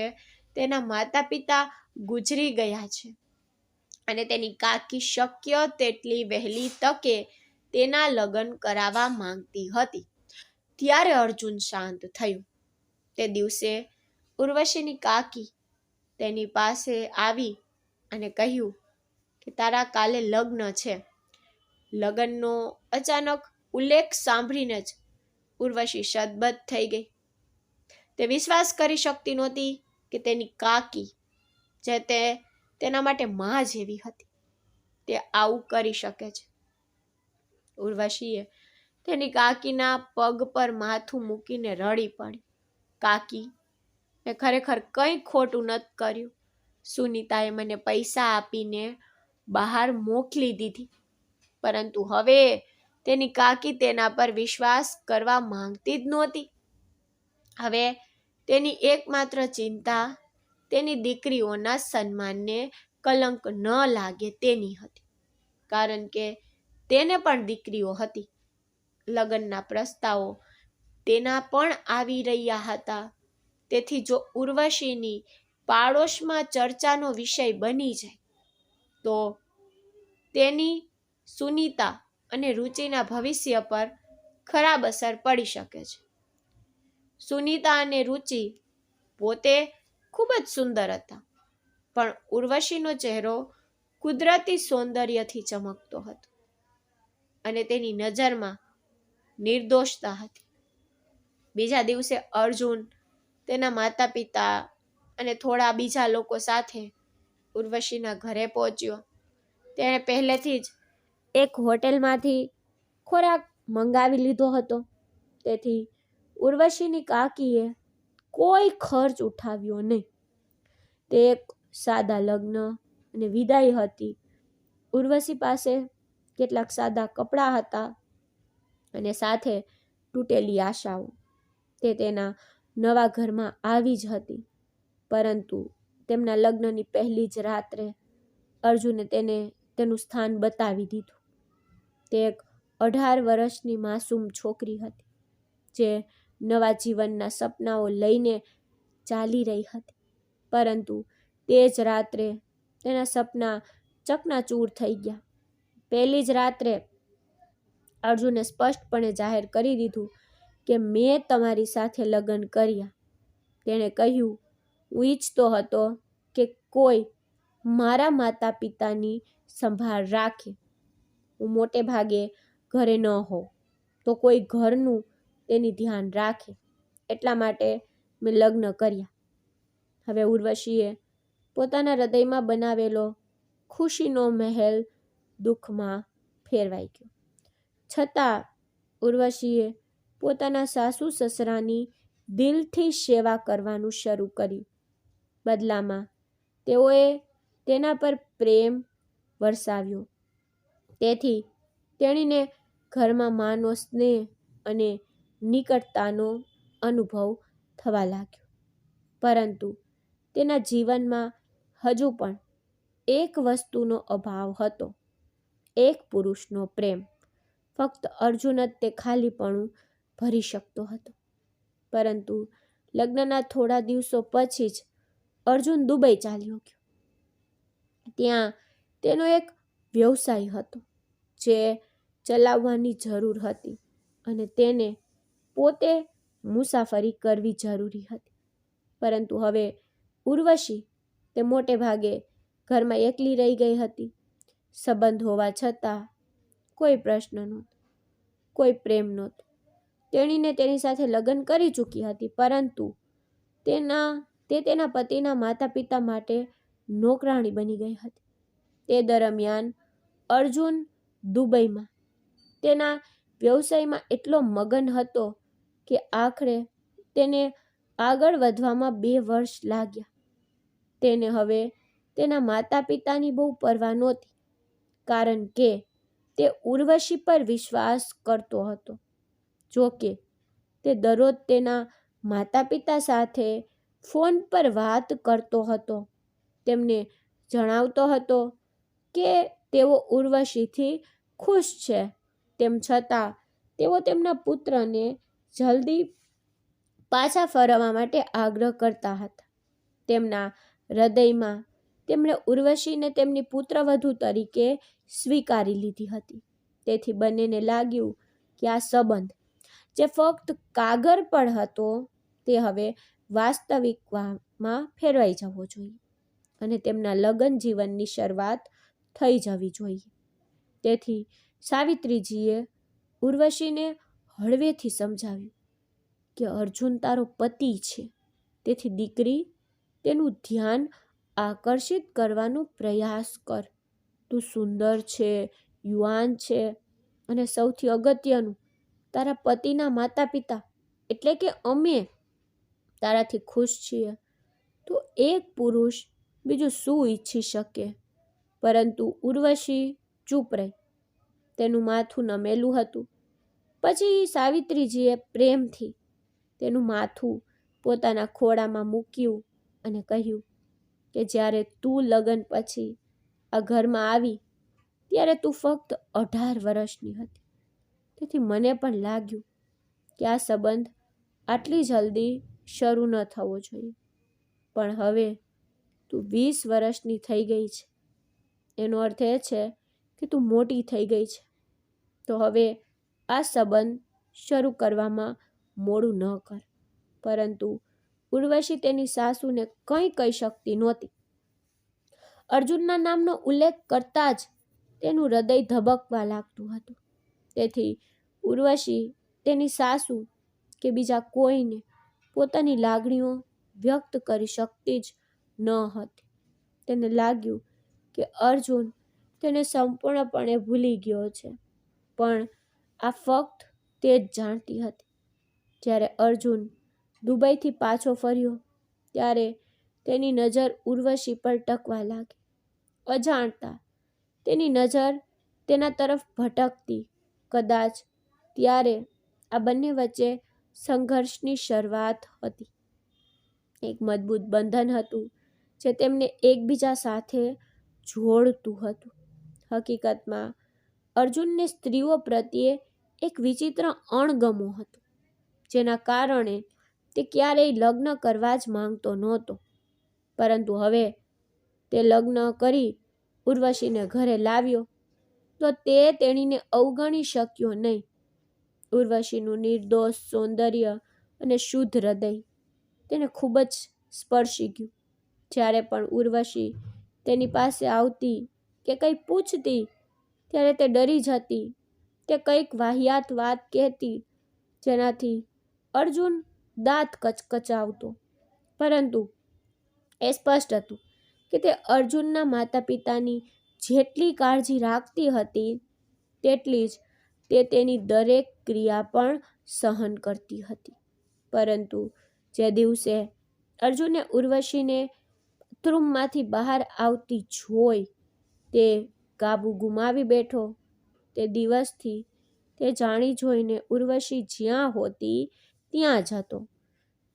તેના માતા પિતા ગુજરી ગયા છે અને તેની કાકી શક્ય તેટલી વહેલી તકે તેના લગ્ન કરાવવા માંગતી હતી, ત્યારે અર્જુન શાંત થયું. તે દિવસે ઉર્વશીની કાકી તેની પાસે આવી અને કહ્યું કે તારા કાલે લગ્ન છે. લગ્નનો અચાનક ઉલ્લેખ સાંભળીને જ ઉર્વશી સદબદ થઈ ગઈ. તે વિશ્વાસ કરી શકતી નહોતી કે તેની કાકી, જે તેના માટે માં જેવી હતી, તે આવું કરી શકે છે. ઉર્વશીએ તેની કાકીના પગ પર માથું મૂકીને રડી પડી. કાકી, મેં ખરેખર કંઈ ખોટું નથી કર્યું. સુનીતાએ મને પૈસા આપીને બહાર મોકલી દીધી, પરંતુ હવે તેની કાકી તેના પર વિશ્વાસ કરવા માંગતી જ નહોતી. હવે તેની એકમાત્ર ચિંતા તેની દીકરીઓના સન્માનને કલંક ન લાગે તેની હતી, કારણ કે તેને પણ દીકરીઓ હતી. લગ્નના પ્રસ્તાવો તેના પણ આવી રહ્યા હતા. તેથી જો ઉર્વશીની પાડોશમાં ચર્ચાનો વિષય બની જાય તો તેની સુનીતા અને રુચિના ભવિષ્ય પર ખરાબ અસર પડી શકે છે. સુનીતા અને રુચિ પોતે ખૂબ જ સુંદર હતા, પણ ઉર્વશીનો ચહેરો કુદરતી સૌંદર્યથી ચમકતો હતો અને તેની નજરમાં નિર્દોષતા હતી. બીજા દિવસે અર્જુન તેના માતા પિતા અને થોડા બીજા લોકો સાથે ઉર્વશીના ઘરે પહોંચ્યો. તેણે પહેલેથી જ એક હોટેલમાંથી ખોરાક મંગાવી લીધો હતો, તેથી ઉર્વશીની કાકીએ કોઈ ખર્ચ ઉઠાવ્યો નહીં. તે એક સાદા લગ્ન અને વિદાય હતી. ઉર્વશી પાસે કેટલાક સાદા કપડાં હતા અને સાથે તૂટેલી આશાઓ. તે તેના નવા ઘરમાં આવી જ હતી, પરંતુ તેમના લગ્નની પહેલી જ રાત્રે અર્જુને તેને તેનું સ્થાન બતાવી દીધું. તે એક 18 વર્ષની માસૂમ છોકરી હતી, જે નવા જીવનના સપનાઓ લઈને ચાલી રહી હતી, પરંતુ તે જ રાત્રે તેના સપના ચકનાચૂર થઈ ગયા. પહેલી જ રાત્રે અર્જુને સ્પષ્ટપણે જાહેર કરી દીધું કે મેં તમારી સાથે લગ્ન કર્યા. તેણે કહ્યું, હું ઈચ્છતો હતો કે કોઈ મારા માતા પિતાની સંભાળ રાખે. હું મોટે ભાગે ઘરે ન હોઉં તો કોઈ ઘરનું તેની ધ્યાન રાખે. એટલા માટે મેં લગ્ન કર્યા. હવે ઉર્વશીએ પોતાના હૃદયમાં બનાવેલો ખુશીનો મહેલ દુઃખમાં ફેરવાઈ ગયો. છતાં ઉર્વશીએ પોતાના સાસુ સસરાની દિલથી સેવા કરવાનું શરૂ કર્યું. બદલામાં તેઓએ તેના પર પ્રેમ વરસાવ્યો. તેથી તેણીને ઘરમાં માનો સ્નેહ અને નિકટતાનો અનુભવ થવા લાગ્યો. પરંતુ તેના જીવનમાં હજુ પણ એક વસ્તુનો અભાવ હતો, એક પુરુષનો પ્રેમ. ફક્ત અર્જુન જ તે ખાલીપણું ભરી શકતો હતો. પરંતુ લગ્નના થોડા દિવસો પછી જ અર્જુન દુબઈ ચાલ્યો ગયો. ત્યાં તેનો એક વ્યવસાય હતો જે ચલાવવાની જરૂર હતી અને તેને પોતે મુસાફરી કરવી જરૂરી હતી. પરંતુ હવે ઉર્વશી તે મોટે ભાગે ઘરમાં એકલી રહી ગઈ હતી. સંબંધ હોવા છતાં કોઈ પ્રશ્ન નહોતો, કોઈ પ્રેમ નહોતો. તેણીને તેની સાથે લગ્ન કરી ચૂકી હતી, પરંતુ તે તેના પતિના માતા પિતા માટે નોકરાણી બની ગઈ હતી. તે દરમિયાન અર્જુન દુબઈમાં તેના વ્યવસાયમાં એટલો મગન હતો કે આખરે તેને આગળ વધવામાં 2 વર્ષ લાગ્યા. તેને હવે તેના માતા પિતાની બહુ પરવા નહોતી, કારણ કે તે ઉર્વશી પર વિશ્વાસ કરતો હતો. જો કે તે દરરોજ તેના માતા પિતા સાથે ફોન પર વાત કરતો હતો, તેમને જણાવતો હતો કે તેઓ ઉર્વશીથી ખુશ છે. તેમ છતાં તેઓ તેમના પુત્રને જલ્દી પાછા ફરવા માટે આગ્રહ કરતા હતા. તેમના હૃદયમાં તેમણે ઉર્વશીને તેમની પુત્રવધુ તરીકે સ્વીકારી લીધી હતી. તેથી બંનેને લાગ્યું કે આ સંબંધ, જે ફક્ત કાગળ પર હતો, તે હવે વાસ્તવિકતામાં ફેરવાઈ જવો જોઈએ અને તેમના લગ્ન જીવનની શરૂઆત થઈ જવી જોઈએ. તેથી સાવિત્રીજીએ ઉર્વશીને હળવેથી સમજાવ્યું કે અર્જુન તારો પતિ છે, તેથી દીકરી, તેનું ધ્યાન આકર્ષિત કરવાનો પ્રયાસ કર. તું સુંદર છે, યુવાન છે અને સૌથી અગત્યનું, તારા પતિના માતા પિતા એટલે કે અમે તારાથી ખુશ છીએ. તો એક પુરુષ બીજું શું ઈચ્છી શકે? પરંતુ ઉર્વશી ચૂપ રહી. તેનું માથું નમેલું હતું. પછી સાવિત્રીજીએ પ્રેમથી તેનું માથું પોતાના ખોળામાં મૂક્યું અને કહ્યું કે જ્યારે તું લગ્ન પછી આ ઘરમાં આવી ત્યારે તું ફક્ત 18 વર્ષની હતી. તેથી મને પણ લાગ્યું કે આ સંબંધ આટલી જલ્દી શરૂ ન થવો જોઈએ. પણ હવે તું 20 વર્ષની થઈ ગઈ છે. એનો અર્થ એ છે કે તું મોટી થઈ ગઈ છે. તો હવે આ સંબંધ શરૂ કરવામાં મોડું ન કર. પરંતુ ઉર્વશી તેની સાસુને કંઈ કહી શકતી નહોતી. અર્જુનના નામનો ઉલ્લેખ કરતા જ તેનું હૃદય ધબકવા લાગતું હતું. તેથી ઉર્વશી તેની સાસુ કે બીજા કોઈને પોતાની લાગણીઓ વ્યક્ત કરી શકતી જ ન હતી. તેને લાગ્યું કે અર્જુન તેને સંપૂર્ણપણે ભૂલી ગયો છે, પણ આ ફક્ત તે જ જાણતી હતી. જ્યારે અર્જુન દુબઈથી પાછો ફર્યો ત્યારે તેની નજર ઉર્વશી પર ટકવા લાગી. અજાણતા તેની નજર તેના તરફ ભટકતી. કદાચ ત્યારે આ બંને વચ્ચે સંઘર્ષની શરૂઆત હતી. એક મજબૂત બંધન હતું જે તેમને એકબીજા સાથે જોડતું હતું. હકીકતમાં અર્જુનને સ્ત્રીઓ પ્રત્યે એક વિચિત્ર અણગમો હતો, જેના કારણે તે ક્યારેય લગ્ન કરવા જ માંગતો નહોતો. પરંતુ હવે તે લગ્ન કરી ઉર્વશીને ઘરે લાવ્યો તો તે તેણીને અવગણી શક્યો નહીં. ઉર્વશીનું નિર્દોષ સૌંદર્ય અને શુદ્ધ હૃદય તેને ખૂબ જ સ્પર્શી ગયું. જ્યારે પણ ઉર્વશી તેની પાસે આવતી કે કંઈ પૂછતી ત્યારે તે ડરી જતી, તે કંઈક વાહિયાત વાત કહેતી જેનાથી અર્જુન દાંત કચકચાવતો. પરંતુ એ સ્પષ્ટ હતું કે તે અર્જુનના માતા પિતાની જેટલી કાળજી રાખતી હતી તેટલી જ તે તેની દરેક ક્રિયા પણ સહન કરતી હતી. પરંતુ જે દિવસે અર્જુને ઉર્વશીને બાથરૂમમાંથી બહાર આવતી જોઈ તે કાબુ ગુમાવી બેઠો. તે દિવસથી તે જાણી જોઈને ઉર્વશી જ્યાં હોતી ત્યાં જ હતો.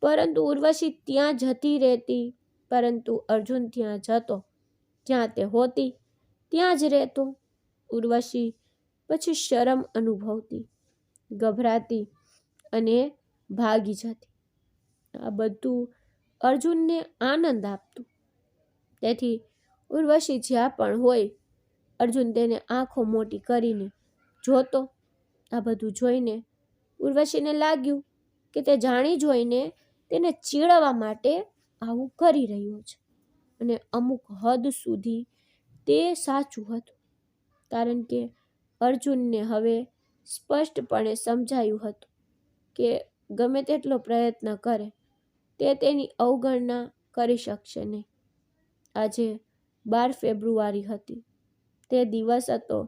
પરંતુ ઉર્વશી ત્યાં જતી રહેતી, પરંતુ અર્જુન ત્યાં જતો, જ્યાં તે હોતી ત્યાં જ રહેતો. ઉર્વશી પછી શરમ અનુભવતી, ગભરાતી અને ભાગી જતી. આ બધું અર્જુનને આનંદ આપતું. તેથી ઉર્વશી જ્યાં પણ હોય અર્જુન તેને આંખો મોટી કરીને જોતો. આ બધું જોઈને ઉર્વશીને લાગ્યું કે તે જાણી જોઈને તેને ચીડવા માટે આવું કરી રહ્યો છે. અને અમુક હદ સુધી તે સાચું હતું, કારણ કે અર્જુનને હવે સ્પષ્ટપણે સમજાયું હતું કે ગમે તેટલો પ્રયત્ન કરે તે તેની અવગણના કરી શકશે નહીં. આજે 12 ફેબ્રુઆરી હતી. તે દિવસ હતો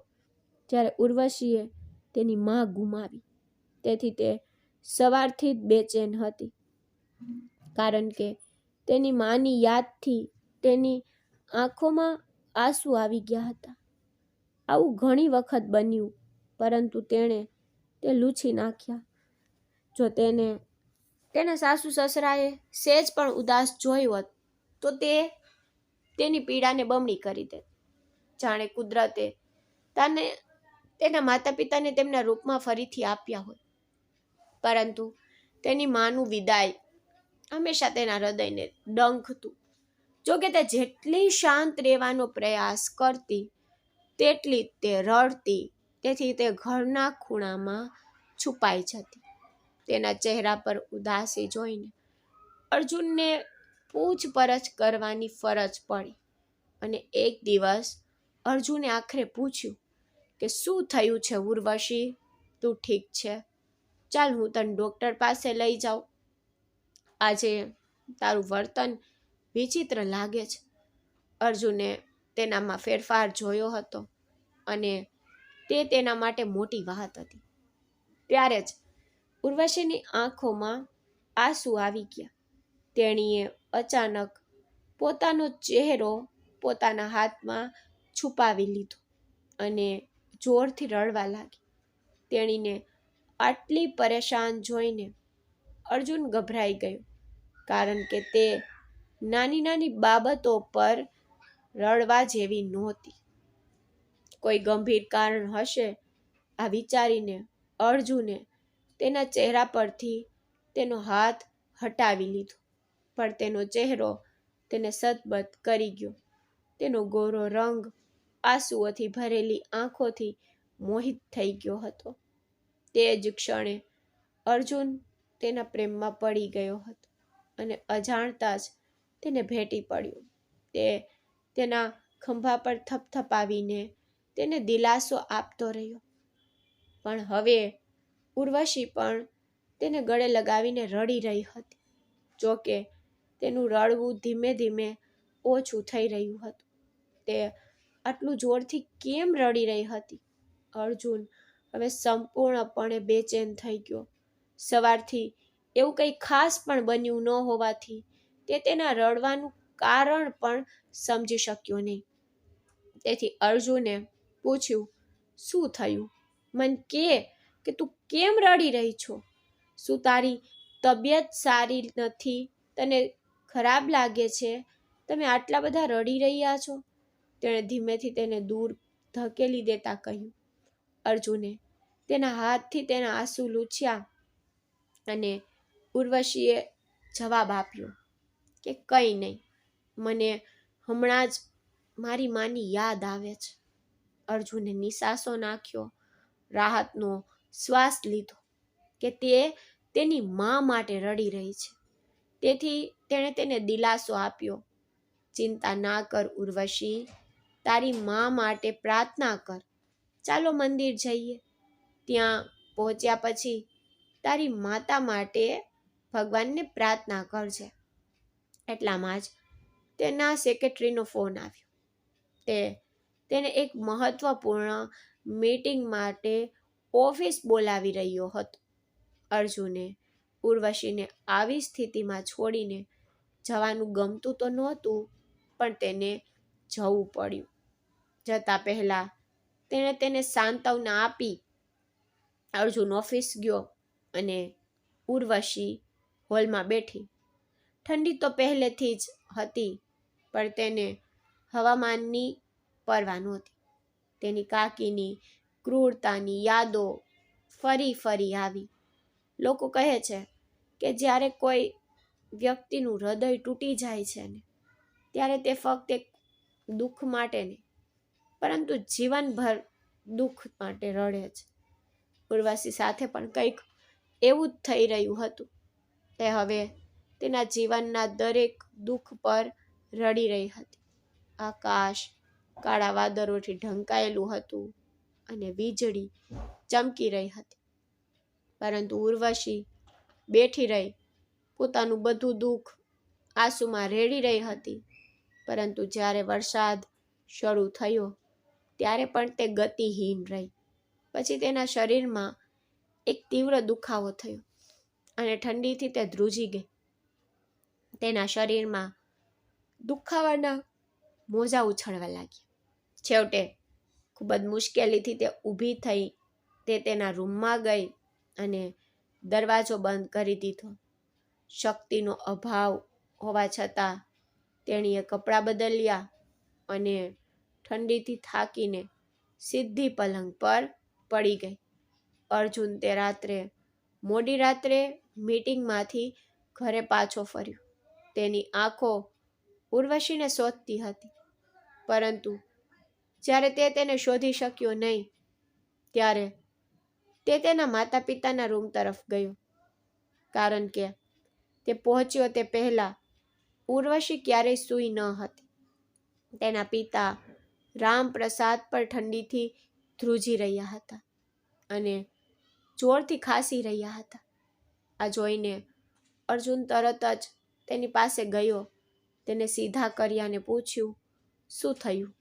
જ્યારે ઉર્વશીએ તેની માં ગુમાવી. તેથી તે સવારથી જ બેચેન હતી, કારણ કે તેની માની યાદથી તેની આંખોમાં આંસુ આવી ગયા હતા. આવું ઘણી વખત બન્યું, પરંતુ તેણે તે લૂછી નાખ્યા. જો તેના સાસુ સસરાએ સેજ પણ ઉદાસ જોઈ હોત તો તે તેની પીડાને બમણી કરી દેત, જાણે કુદરતે તેના માતા પિતાને તેમના રૂપમાં ફરીથી આપ્યા હોય. પરંતુ તેની માનું વિદાય હંમેશા તેના હૃદયને ડંખતું. જોકે તે જેટલી શાંત રહેવાનો પ્રયાસ કરતી તેટલી તે રડતી. તેથી તે ઘરના ખૂણામાં છુપાઈ જતી. તેના ચહેરા પર ઉદાસી જોઈને અર્જુનને પૂછપરછ કરવાની ફરજ પડી. અને એક દિવસ અર્જુને આખરે પૂછ્યું કે શું થયું છે ઉર્વશી, તું ઠીક છે? ચાલ હું તને ડૉક્ટર પાસે લઈ જાઉં. આજે તારું વર્તન વિચિત્ર લાગે છે. અર્જુને તેનામાં ફેરફાર જોયો હતો અને તે તેના માટે મોટી વાત હતી. ત્યારે જ ઉર્વશીની આંખોમાં આંસુ આવી ગયા. તેણીએ અચાનક પોતાનો ચહેરો પોતાના હાથમાં છુપાવી લીધો અને જોરથી રડવા લાગી. તેણીને આટલી પરેશાન જોઈને અર્જુન ગભરાઈ ગયો, કારણ કે તે નાની નાની બાબતો પર રડવા જેવી નહોતી. કોઈ ગંભીર કારણ હશે આ વિચારીને અર્જુને તેના ચહેરા પરથી તેનો હાથ હટાવી લીધો. પણ તેનો ચહેરો તેને સતબત કરી ગયો. તેનો ગોરો રંગ આંસુઓથી ભરેલી આંખોથી મોહિત થઈ ગયો હતો. તે જ ક્ષણે અર્જુન તેના પ્રેમમાં પડી ગયો હતો અને અજાણતા જ તેને ભેટી પડ્યો. તે તેના ખંભા પર થપથપાવીને તેને દિલાસો આપતો રહ્યો. પણ હવે ઉર્વશી પણ તેને ગળે લગાવીને રડી રહી હતી. જોકે તેનું રડવું ધીમે ધીમે ઓછું થઈ રહ્યું હતું. તે આટલું જોરથી કેમ રડી રહી હતી? અર્જુન હવે સંપૂર્ણપણે બેચેન થઈ ગયો. સવારથી એવું કંઈ ખાસ પણ બન્યું ન હોવાથી તે તેના રડવાનું કારણ પણ સમજી શક્યો નહીં. તેથી અર્જુને પૂછ્યું, શું થયું? મને કે તું કેમ રડી રહી છો? શું તારી તબિયત સારી નથી? તને ખરાબ લાગે છે? તમે આટલા બધા રડી રહ્યા છો? તેણે ધીમેથી તેને દૂર ધકેલી દેતા કહ્યું. અર્જુને તેના હાથથી તેના આંસુ લૂછ્યા અને ઉર્વશીએ જવાબ આપ્યો કે કંઈ નહીં, મને હમણાં જ મારી માની યાદ આવે છે. અર્જુને નિસાસો નાખ્યો, રાહતનો શ્વાસ લીધો કે તે તેની મા માટે રડી રહી છે. તેથી તેણે તેને દિલાસો આપ્યો ચિંતા ના કર ઉર્વશી, તારી મા માટે પ્રાર્થના કર. ચાલો મંદિર જઈએ. ત્યાં પહોંચ્યા પછી તારી માતા માટે ભગવાનને પ્રાર્થના કરજે. એટલામાં જ તેના સેક્રેટરીનો ફોન આવ્યો. તેને એક મહત્વપૂર્ણ મીટિંગ માટે ઓફિસ બોલાવી રહ્યો હતો. અર્જુને ઉર્વશીને આવી સ્થિતિમાં છોડીને જવાનું ગમતું તો નહોતું, પણ તેને જવું પડ્યું. જતા પહેલા તેણે તેને સાંત્વના આપી. અર્જુન ઓફિસ ગયો અને ઉર્વશી હોલમાં બેઠી. ઠંડી તો પહેલેથી જ હતી, પણ તેને હવામાનની પરવા નહોતી. તેની કાકીની ક્રૂરતાની યાદો ફરી આવી. લોકો કહે છે કે જ્યારે કોઈ વ્યક્તિનું હૃદય તૂટી જાય છે ને, ત્યારે તે ફક્ત એક દુઃખ માટે નહીં, પરંતુ જીવનભર દુઃખ માટે રડે છે. ઉર્વશી સાથે પણ કંઈક એવું જ થઈ રહ્યું હતું. તે હવે તેના જીવનના દરેક દુઃખ પર રડી રહી હતી. આકાશ કાળા વાદળોથી ઢંકાયેલું હતું અને વીજળી ચમકી રહી હતી. પરંતુ ઉર્વશી બેઠી રહી, પોતાનું બધું દુઃખ આંસુમાં રેડી રહી હતી. પરંતુ જ્યારે વરસાદ શરૂ થયો ત્યારે પણ તે ગતિહીન રહી. પછી તેના શરીરમાં એક તીવ્ર દુખાવો થયો અને ઠંડીથી તે ધ્રુજી ગઈ. તેના શરીરમાં દુખાવાના મોજા ઉછળવા લાગ્યા. છેવટે ખૂબ જ મુશ્કેલીથી તે ઊભી થઈ. તે તેના રૂમમાં ગઈ અને દરવાજો બંધ કરી દીધો. શક્તિનો અભાવ હોવા છતાં તેણીએ કપડાં બદલ્યા અને ઠંડીથી થાકીને સીધી પલંગ પર પડી ગઈ. અર્જુન તે રાત્રે મોડી રાત્રે મીટિંગમાંથી ઘરે પાછો ફર્યો. તેની આંખો ઉર્વશીને શોધતી હતી, પરંતુ જ્યારે તે તેને શોધી શક્યો નહીં, ત્યારે તે તેના માતા પિતાના રૂમ તરફ ગયો. કારણ કે તે પહોંચ્યો તે પહેલા ઉર્વશી ક્યારેય સૂઈ ન હતી. તેના પિતા રામપ્રસાદ પર ઠંડીથી ધ્રુજી રહ્યા હતા અને જોરથી ખાંસી રહ્યા હતા. આ જોઈને અર્જુન તરત જ તેની પાસે ગયો. તેને સીધા કર્યા અને પૂછ્યું, શું થયું?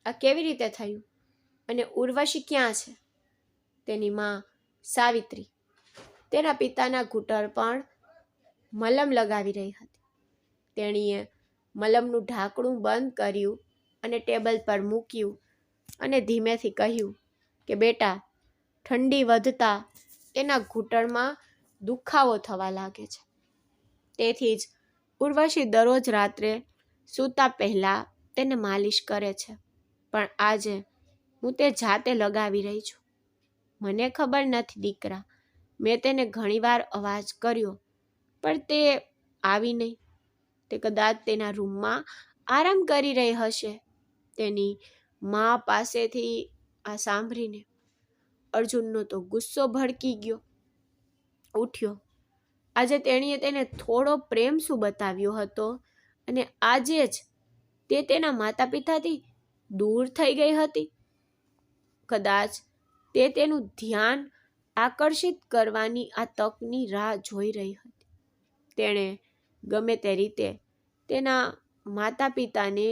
આ કેવી રીતે થયું? અને ઉર્વશી ક્યાં છે? તેની માં સાવિત્રી તેના પિતાના ઘૂંટણ પણ મલમ લગાવી રહી હતી. તેણીએ મલમનું ઢાંકણું બંધ કર્યું અને ટેબલ પર મૂક્યું અને ધીમેથી કહ્યું કે બેટા, ઠંડી વધતા તેના ઘૂંટણમાં દુખાવો થવા લાગે છે. તેથી જ ઉર્વશી દરરોજ રાત્રે સૂતા પહેલા તેને માલિશ કરે છે. પણ આજે હું તે જાતે લગાવી રહી છું. મને ખબર નથી દીકરા, મેં તેને ઘણીવાર અવાજ કર્યો, પણ તે આવી નહીં. તે કદાચ તેના રૂમમાં આરામ કરી રહી હશે. તેની મા પાસેથી આ સાંભળીને અર્જુનનો તો ગુસ્સો ભડકી ઉઠ્યો. આજે તેણીએ તેને થોડો પ્રેમ શું બતાવ્યો હતો, અને આજે જ તે તેના માતા પિતાથી દૂર થઈ ગઈ હતી. કદાચ તે તેનું ધ્યાન આકર્ષિત કરવાની આ તકની રાહ જોઈ રહી હતી. તેણે ગમે તે રીતે તેના માતા પિતાને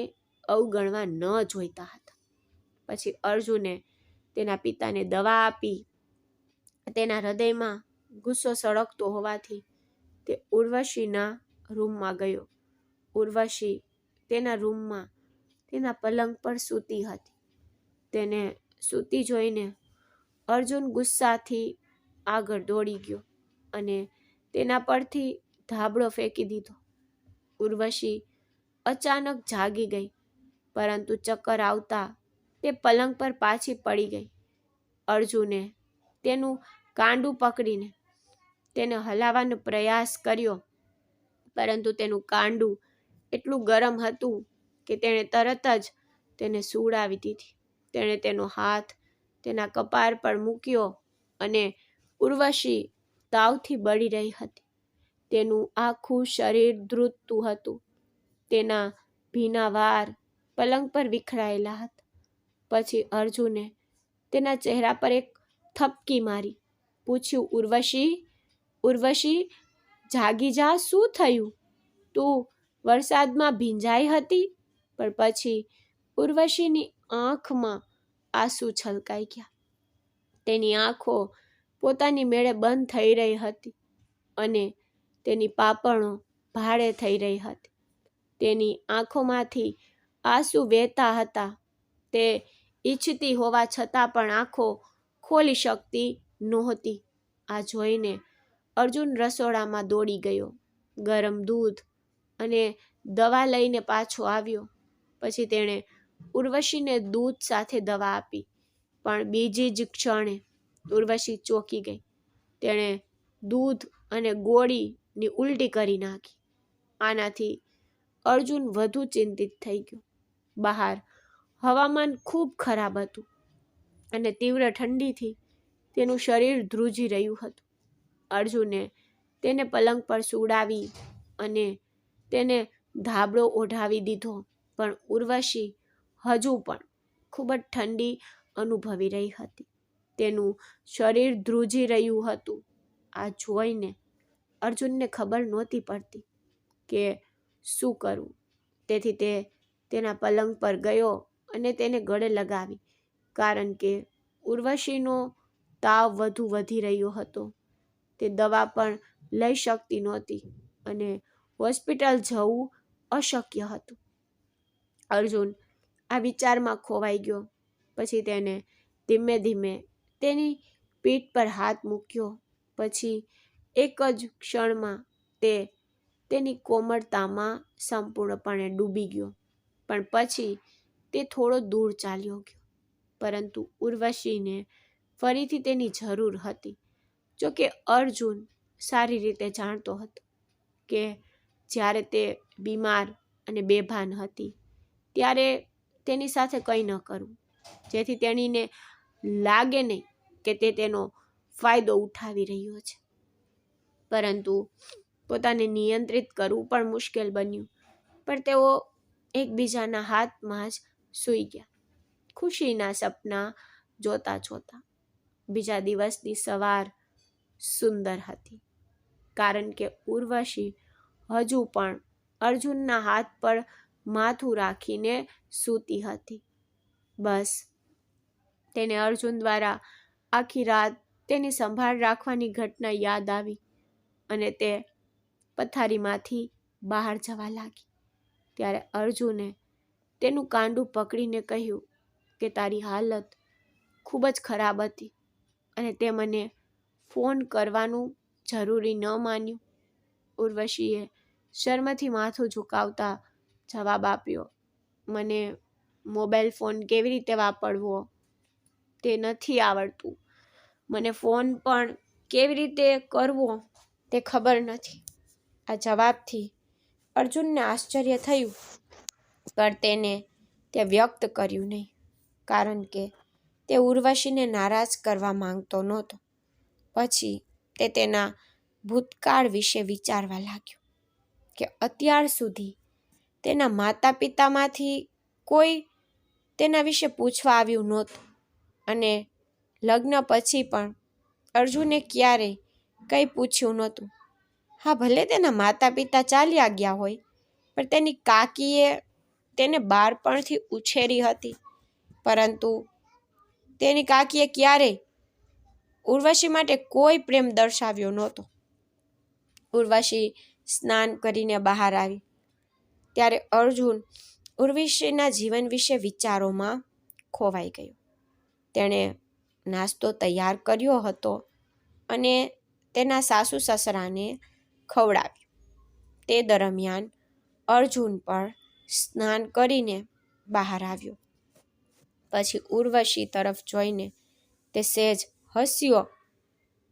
અવગણવા ન જોઈતા હતા. પછી અર્જુને તેના પિતાને દવા આપી. તેના હૃદયમાં ગુસ્સો સળગતો હોવાથી તે ઉર્વશીના રૂમમાં ગયો. ઉર્વશી તેના રૂમમાં તેના પલંગ પર સૂતી હતી. તેને સૂતી જોઈને અર્જુન ગુસ્સાથી આગળ દોડી ગયો અને તેના પરથી ધાબળો ફેંકી દીધો. ઉર્વશી અચાનક જાગી ગઈ, પરંતુ ચક્કર આવતા તે પલંગ પર પાછી પડી ગઈ. અર્જુને તેનું કાંડું પકડીને તેને હલાવવાનો પ્રયાસ કર્યો, પરંતુ તેનું કાંડું એટલું ગરમ હતું કે તેણે તરત જ તેને સુવડાવી દીધી. તેણે તેનો હાથ તેના કપાળ પર મૂક્યો અને ઉર્વશી તાવથી બળી રહી હતી. તેનું આખું શરીર ધ્રુજતું હતું. તેના ભીના વાળ પલંગ પર વિખરાયેલા હતા. પછી અર્જુને તેના ચહેરા પર એક થપકી મારી પૂછ્યું, ઉર્વશી, ઉર્વશી, જાગી જા, શું થયું? તું વરસાદમાં ભીંજાઈ હતી? પણ પછી ઉર્વશીની આંખમાં આંસુ છલકાઈ ગયા. તેની આંખો પોતાની મેળે બંધ થઈ રહી હતી અને તેની પાપણો ભાડે થઈ રહી હતી. તેની આંખોમાંથી આંસુ વહેતા હતા. તે ઈચ્છતી હોવા છતાં પણ આંખો ખોલી શકતી નહોતી. આ જોઈને અર્જુન રસોડામાં દોડી ગયો. ગરમ દૂધ અને દવા લઈને પાછો આવ્યો. પછી તેણે ઉર્વશીને દૂધ સાથે દવા આપી. પણ બીજી જ ક્ષણે ઉર્વશી ચોંકી ગઈ. તેણે દૂધ અને ગોળીની ઉલટી કરી નાખી. આનાથી અર્જુન વધુ ચિંતિત થઈ ગયો. બહાર હવામાન ખૂબ ખરાબ હતું અને તીવ્ર ઠંડીથી તેનું શરીર ધ્રુજી રહ્યું હતું. અર્જુને તેને પલંગ પર સુડાવી અને તેને ધાબળો ઓઢાવી દીધો. પણ ઉર્વશી હજુ પણ ખૂબ જ ઠંડી અનુભવી રહી હતી. તેનું શરીર ધ્રુજી રહ્યું હતું. આ જોઈને અર્જુનને ખબર નહોતી પડતી કે શું કરવું. તેથી તે તેના પલંગ પર ગયો અને તેને ગળે લગાવી, કારણ કે ઉર્વશીનો તાવ વધુ વધી રહ્યો હતો. તે દવા પણ લઈ શકતી નહોતી અને હોસ્પિટલ જવું અશક્ય હતું. અર્જુન આ વિચારમાં ખોવાઈ ગયો. પછી તેને ધીમે ધીમે તેની પીઠ પર હાથ મૂક્યો. પછી એક જ ક્ષણમાં તે તેની કોમળતામાં સંપૂર્ણપણે ડૂબી ગયો. પણ પછી તે થોડો દૂર ચાલ્યો ગયો. પરંતુ ઉર્વશીને ફરીથી તેની જરૂર હતી. જોકે અર્જુન સારી રીતે જાણતો હતો કે જ્યારે તે બીમાર અને બેભાન હતી ત્યારે તેની સાથે કંઈ ન કરવું, જેથી તેણીને લાગે નહીં કે તે તેનો ફાયદો ઉઠાવી રહ્યો છે. પરંતુ પોતાને નિયંત્રિત કરવું પણ મુશ્કેલ બન્યું. પણ તેઓ એકબીજાના હાથમાં જ સૂઈ ગયા, ખુશીના સપના જોતા જોતા. બીજા દિવસની સવાર સુંદર હતી, કારણ કે ઉર્વશી હજુ પણ અર્જુનના હાથ પર માથું રાખીને સૂતી હતી. બસ તેને અર્જુન દ્વારા આખી રાત તેની સંભાળ રાખવાની ઘટના યાદ આવી અને તે પથારીમાંથી બહાર જવા લાગી. ત્યારે અર્જુને તેનું કાંડું પકડીને કહ્યું કે તારી હાલત ખૂબ જ ખરાબ હતી અને તે મને ફોન કરવાનું જરૂરી ન માન્યું. ઉર્વશીએ શરમથી માથું ઝુકાવતા જવાબ આપ્યો, મને મોબાઈલ ફોન કેવી રીતે વાપરવો તે નથી આવડતું. મને ફોન પણ કેવી રીતે કરવો તે ખબર નથી. આ જવાબથી અર્જુનને આશ્ચર્ય થયું, પણ તેને તે વ્યક્ત કર્યું નહીં, કારણ કે તે ઉર્વશીને નારાજ કરવા માંગતો નહોતો. પછી તે તેના ભૂતકાળ વિશે વિચારવા લાગ્યો કે અત્યાર સુધી તેના માતા પિતામાંથી કોઈ તેના વિશે પૂછવા આવ્યું નહોતું અને લગ્ન પછી પણ અર્જુને ક્યારેય કંઈ પૂછ્યું નહોતું. હા, ભલે તેના માતા પિતા ચાલ્યા ગયા હોય, પણ તેની કાકીએ તેને બાળપણથી ઉછેરી હતી. પરંતુ તેની કાકીએ ક્યારેય ઉર્વશી માટે કોઈ પ્રેમ દર્શાવ્યો નહોતો. ઉર્વશી સ્નાન કરીને બહાર આવી ત્યારે અર્જુન ઉર્વશીના જીવન વિશે વિચારોમાં ખોવાઈ ગયો. તેણે નાસ્તો તૈયાર કર્યો હતો અને તેના સાસુ સસરાને ખવડાવ્યું. તે દરમિયાન અર્જુન પણ સ્નાન કરીને બહાર આવ્યો. પછી ઉર્વશી તરફ જોઈને તે સહેજ હસ્યો,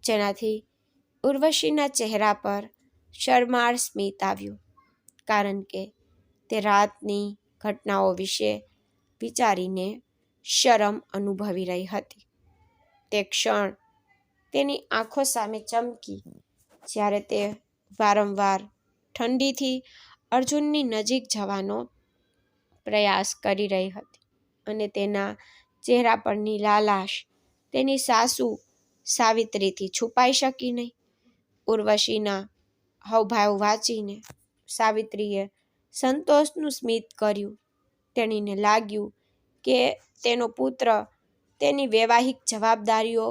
જેનાથી ઉર્વશીના ચહેરા પર શરમાળ સ્મિત આવ્યું, કારણ કે તે રાતની ઘટનાઓ વિશે વિચારીને શરમ અનુભવી રહી હતી. તે ક્ષણ તેની આંખો સામે ચમકી જ્યારે તે વારંવાર ઠંડીથી અર્જુનની નજીક જવાનો પ્રયાસ કરી રહી હતી અને તેના ચહેરા પરની લાલાશ તેની સાસુ સાવિત્રીથી છુપાઈ શકી નહીં. ઉર્વશીના હાવભાવ વાંચીને સાવિત્રીએ સંતોષનું સ્મિત કર્યું. તેણીને લાગ્યું કે તેનો પુત્ર તેની વૈવાહિક જવાબદારીઓ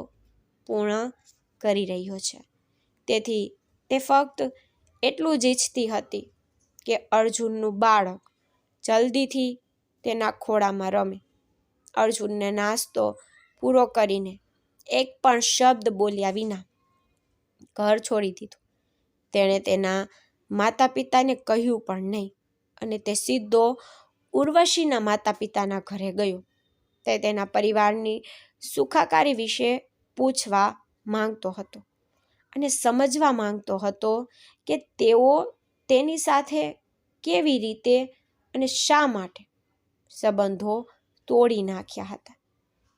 પૂર્ણ કરી રહ્યો છે. તેથી તે ફક્ત એટલું જ ઈચ્છતી હતી કે અર્જુનનું બાળક જલ્દીથી તેના ખોળામાં રમે. અર્જુનને નાસ્તો પૂરો કરીને એક પણ શબ્દ બોલ્યા વિના ઘર છોડી દીધું. તેણે તેના માતા પિતાને કહ્યું પણ નહીં અને તે સીધો ઉર્વશીના માતા પિતાના ઘરે ગયો. તે તેના પરિવારની સુખાકારી વિશે પૂછવા માંગતો હતો અને સમજવા માંગતો હતો કે તેઓ તેની સાથે કેવી રીતે અને શા માટે સંબંધો તોડી નાખ્યા હતા.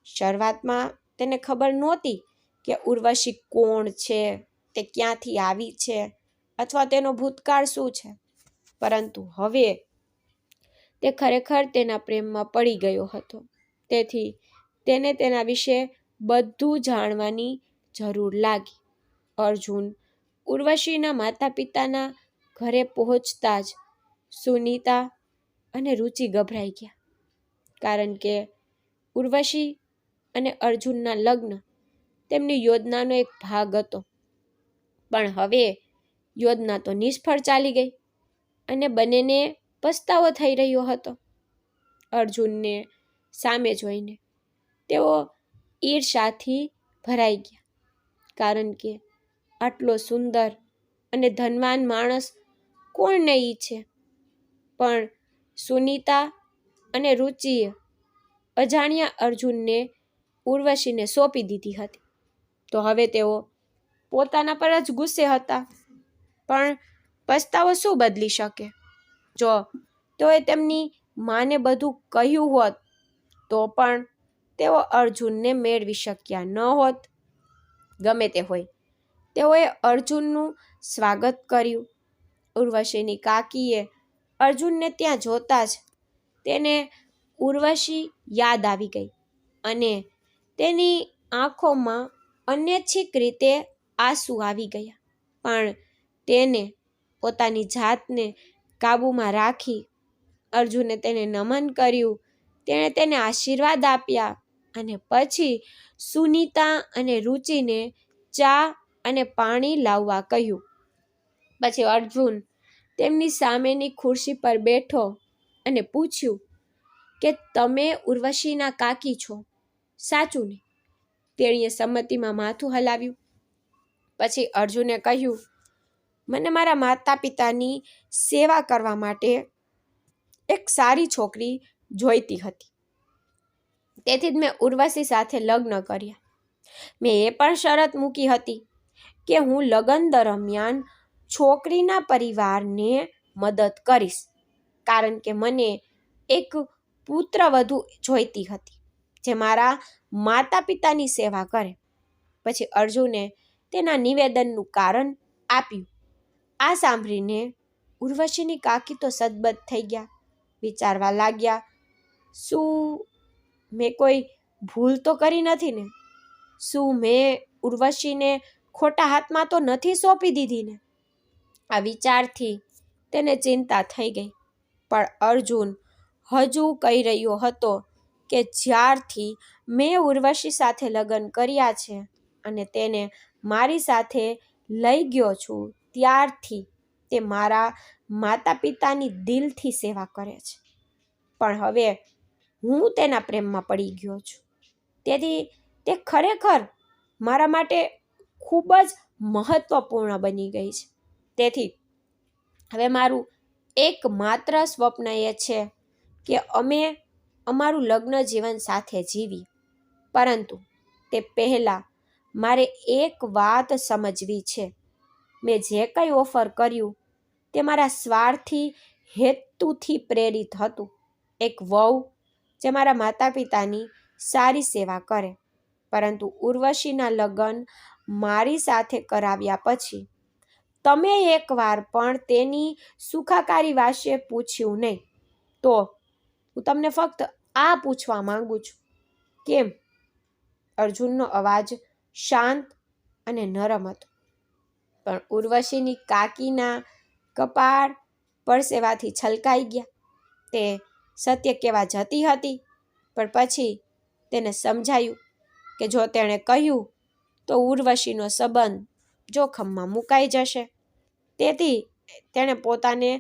શરૂઆતમાં તેને ખબર નહોતી કે ઉર્વશી કોણ છે, તે ક્યાંથી આવી છે અથવા તેનો ભૂતકાળ શું છે, પરંતુ હવે તે ખરેખર તેના પ્રેમમાં પડી ગયો હતો. તેથી તેને તેના વિશે બધું જાણવાની જરૂર લાગી. અર્જુન ઉર્વશીના માતા પિતાના ઘરે પહોંચતા જ સુનીતા અને રુચિ ગભરાઈ ગયા, કારણ કે ઉર્વશી અને અર્જુનના લગ્ન તેમની યોજનાનો એક ભાગ હતો. પણ હવે યોજના તો નિષ્ફળ ચાલી ગઈ અને બંનેને પસ્તાવો થઈ રહ્યો હતો. અર્જુનને સામે જોઈને તેઓ ઈર્ષાથી ભરાઈ ગયા, કારણ કે આટલો સુંદર અને ધનવાન માણસ કોણ નહીં ઈચ્છે. પણ સુનીતા અને રુચિએ અજાણ્યા અર્જુનને ઉર્વશીને સોંપી દીધી હતી. તો હવે તેઓ પોતાના પર જ ગુસ્સે હતા. પણ પસ્તાવો શું બદલી શકે? જો તેઓએ તેમની માને બધું કહ્યું હોત તો પણ તેઓ અર્જુનને મેળવી શક્યા ન હોત. ગમે તે હોય, તેઓએ અર્જુનનું સ્વાગત કર્યું. ઉર્વશીની કાકીએ અર્જુનને ત્યાં જોતા જ તેને ઉર્વશી યાદ આવી ગઈ અને તેની આંખોમાં અનૈચ્છિક રીતે આંસુ આવી ગયા. પણ તેને પોતાની જાતને કાબૂમાં રાખી અર્જુને તેને નમન કર્યું. તેણે તેને આશીર્વાદ આપ્યા અને પછી સુનીતા અને રુચિને ચા અને પાણી લાવવા કહ્યું. પછી અર્જુન તેમની સામેની ખુરશી પર બેઠો અને પૂછ્યું કે તમે ઉર્વશીના કાકી છો, સાચું ને? તેણીએ સંમતિમાં માથું હલાવ્યું. પછી અર્જુને કહ્યું, મને મારા માતા પિતાની સેવા કરવા માટે એક સારી છોકરી જોઈતી હતી, તેથી જ મેં ઉર્વશી સાથે લગ્ન કર્યા. મેં એ પણ શરત મૂકી હતી કે હું લગ્ન દરમિયાન છોકરીના પરિવારને મદદ કરીશ, કારણ કે મને એક પુત્રવધુ જોઈતી હતી જે મારા માતા પિતાની સેવા કરે. પછી અર્જુને તેના નિવેદનનું કારણ આપ્યું. આ સાંભળીને ઉર્વશીની કાકી તો સદબદ થઈ ગયા. વિચારવા લાગ્યા, શું મેં કોઈ ભૂલ તો કરી નથી ને? શું મેં ઉર્વશીને ખોટા હાથમાં તો નથી સોંપી દીધી ને? આ વિચારથી તેને ચિંતા થઈ ગઈ. પણ અર્જુન હજુ કહી રહ્યો હતો કે જ્યારથી મેં ઉર્વશી સાથે લગ્ન કર્યા છે અને તેને મારી સાથે લઈ ગયો છું, ત્યારથી તે મારા માતા પિતાની દિલથી સેવા કરે છે. પણ હવે હું તેના પ્રેમમાં પડી ગયો છું, તેથી તે ખરેખર મારા માટે ખૂબ જ મહત્વપૂર્ણ બની ગઈ છે. તેથી હવે મારું એકમાત્ર સ્વપ્ન એ છે કે અમે અમારું લગ્ન જીવન સાથે જીવીએ. પરંતુ તે પહેલાં મારે એક વાત સમજવી છે. મેં જે કંઈ ઓફર કર્યું તે મારા સ્વાર્થી હેતુથી પ્રેરિત હતું. એક વહુ જે મારા માતા પિતાની સારી સેવા કરે. પરંતુ ઉર્વશીના લગ્ન મારી સાથે કરાવ્યા પછી તમે એકવાર પણ તેની સુખાકારી વિશે પૂછ્યું નહીં, તો હું તમને ફક્ત આ પૂછવા માંગુ છું. કેમ? અર્જુનનો અવાજ શાંત અને નરમ હતો, પણ ઉર્વશીની કાકીના કપાળ પરસેવાથી છલકાઈ ગયા. તે સત્ય કહેવા જતી હતી, પણ પછી તેને સમજાયું કે જો તેણે કહ્યું તો ઉર્વશીનો સંબંધ જોખમમાં મુકાઈ જશે. તેથી તેણે પોતાને